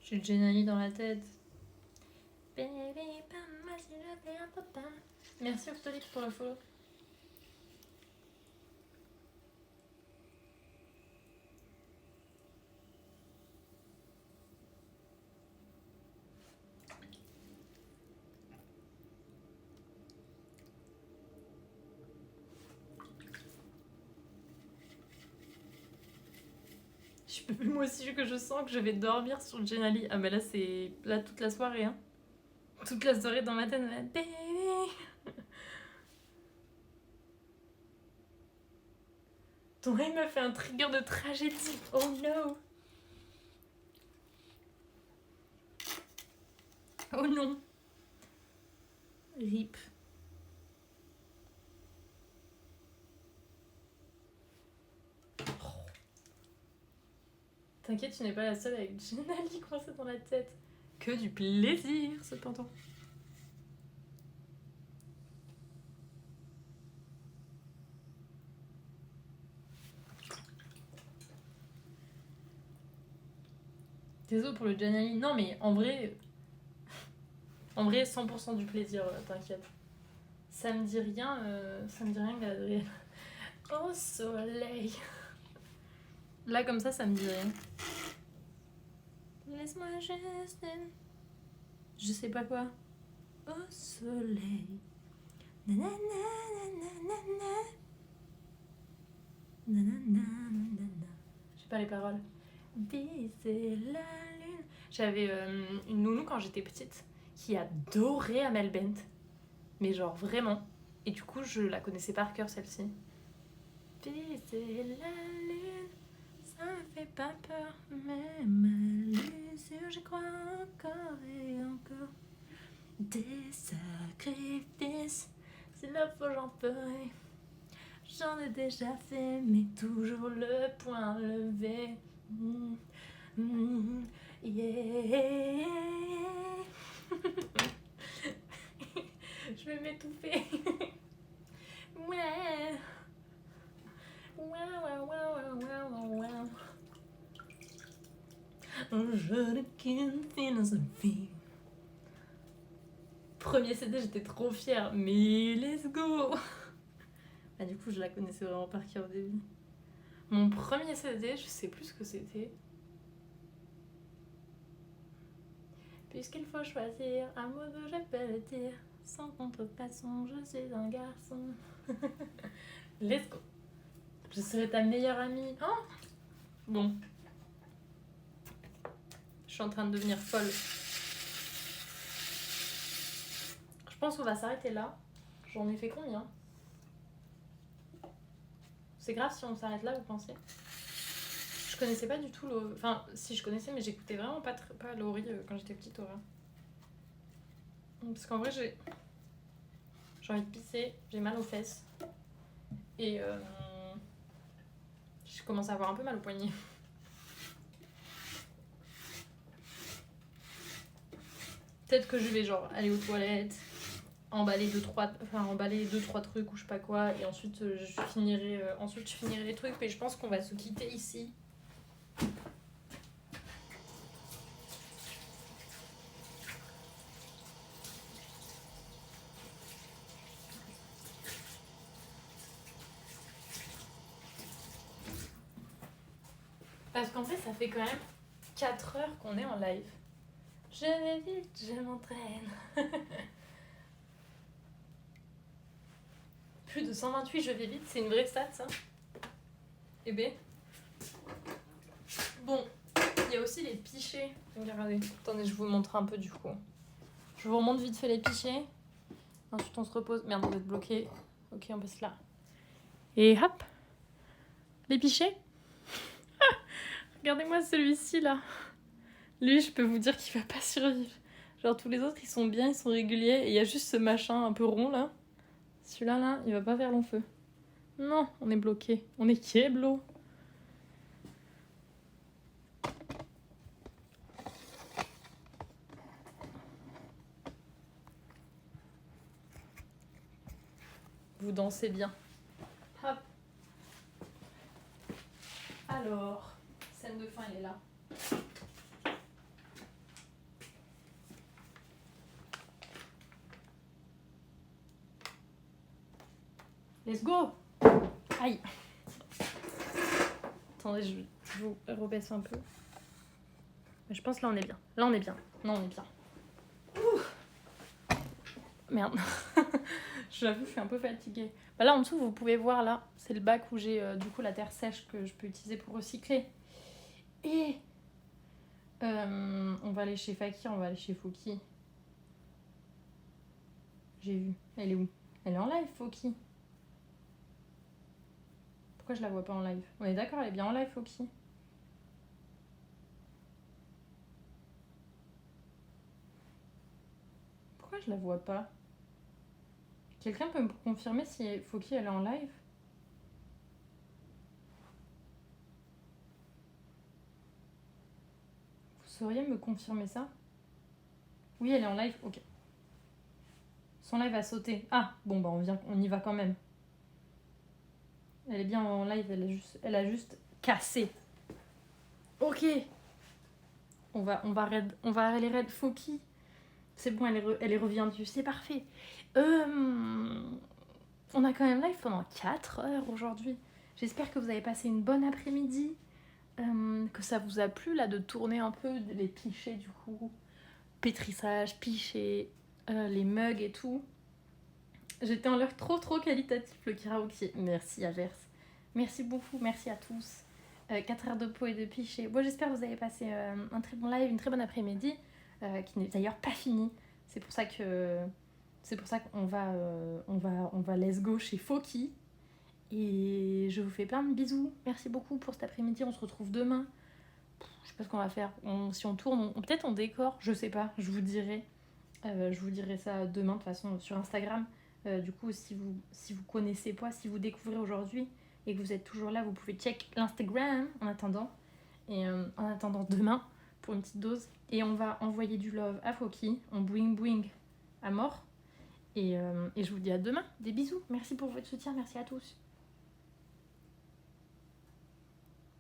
J'ai Jenny dans la tête. Merci Octolix pour le follow. Moi aussi que je sens que je vais dormir sur Jenali. Ah mais là c'est là toute la soirée hein. Toute la soirée dans ma tête. Baby. Ton rêve m'a fait un trigger de tragédie. Oh no. Oh non. Rip. T'inquiète, tu n'es pas la seule avec Jenali coincée dans la tête. Que du plaisir, cependant. Désolé pour le Jenali. Non, mais en vrai, 100% du plaisir, t'inquiète. Ça me dit rien, Galadriel. Au soleil. Là, comme ça me dit rien. Laisse-moi juste... Je sais pas quoi. Au soleil. Nanana, nanana. Nanana, nanana. Je sais pas les paroles. Viser la lune. J'avais une nounou quand j'étais petite qui adorait Amel Bent. Mais genre vraiment. Et du coup, je la connaissais par cœur celle-ci. Viser la lune. Ça me fait pas peur, mais l'usure, j'y crois encore et encore. Des sacrifices, s'il le faut, j'en ferai. J'en ai déjà fait, mais toujours le point levé. Yeah. Je vais m'étouffer. Ouais. Je ne feel. Premier CD, j'étais trop fière, mais let's go. Ah, du coup, je la connaissais vraiment par cœur au début. Mon premier CD, je sais plus ce que c'était. Puisqu'il faut choisir un mot que je peux le dire. Sans contrefaçon, je suis un garçon. Let's go. Je serai ta meilleure amie. Oh bon. Je suis en train de devenir folle. Je pense qu'on va s'arrêter là. J'en ai fait combien? C'est grave si on s'arrête là, vous pensez? Je connaissais pas du tout Laurie. Enfin, si je connaissais, mais j'écoutais vraiment pas Laurie quand j'étais petite, Aura. Parce qu'en vrai, j'ai envie de pisser, j'ai mal aux fesses. Et je commence à avoir un peu mal au poignet. Peut-être que je vais genre aller aux toilettes, emballer 2-3 trucs ou je sais pas quoi, et ensuite je finirai les trucs, mais je pense qu'on va se quitter ici. Parce qu'en fait, ça fait quand même 4 heures qu'on est en live. Je vais vite, je m'entraîne. Plus de 128, je vais vite, c'est une vraie stat, ça. Eh ben. Bon, il y a aussi les pichets. Regardez, attendez, je vous montre un peu du coup. Je vous remonte vite fait les pichets. Ensuite, on se repose. Merde, on va être bloqué. Ok, on passe là. Et hop, les pichets. Regardez-moi celui-ci là. Lui, je peux vous dire qu'il va pas survivre. Genre tous les autres, ils sont bien, ils sont réguliers. Et il y a juste ce machin un peu rond là. Celui-là, là, il va pas faire long feu. Non, on est bloqué. On est kéblo. Vous dansez bien. Hop. Alors, scène de fin, elle est là. Let's go. Aïe. Attendez, je vous rebaisse un peu. Mais je pense là on est bien. Là on est bien. Non, on est bien. Ouh. Merde. J'avoue, je suis un peu fatiguée. Bah là en dessous, vous pouvez voir là, c'est le bac où j'ai du coup la terre sèche que je peux utiliser pour recycler. Et on va aller chez Fakir, on va aller chez Foki. J'ai vu. Elle est où? Elle est en live, Foki. Pourquoi je la vois pas en live? On est d'accord, elle est bien en live, Foki. Pourquoi je la vois pas? Quelqu'un peut me confirmer si Foki elle est en live? Vous sauriez me confirmer ça? Oui, elle est en live, ok. Son live a sauté. Ah, bon bah on y va quand même. Elle est bien en live, elle a juste cassé. Ok. On va aller raid Foki. C'est bon, elle est reviendue, c'est parfait. On a quand même live pendant 4 heures aujourd'hui. J'espère que vous avez passé une bonne après-midi. Que ça vous a plu là de tourner un peu les pichets du coup. Pétrissage, pichets, les mugs et tout. J'étais en l'air trop qualitatif le karaoké. Merci Averse. Merci beaucoup, merci à tous. 4 heures de pot et de piché. Bon, j'espère que vous avez passé un très bon live, une très bonne après-midi, qui n'est d'ailleurs pas fini. C'est pour ça qu'on va let's go chez Foki. Et je vous fais plein de bisous. Merci beaucoup pour cet après-midi. On se retrouve demain. Je sais pas ce qu'on va faire. Si on tourne, peut-être on décore. Je sais pas. Je vous dirai. Je vous dirai ça demain de toute façon sur Instagram. Du coup, si vous connaissez pas, si vous découvrez aujourd'hui et que vous êtes toujours là, vous pouvez check l'Instagram en attendant. Et en attendant demain, pour une petite dose. Et on va envoyer du love à Fauki. On bouing à mort. Et je vous dis à demain. Des bisous. Merci pour votre soutien. Merci à tous.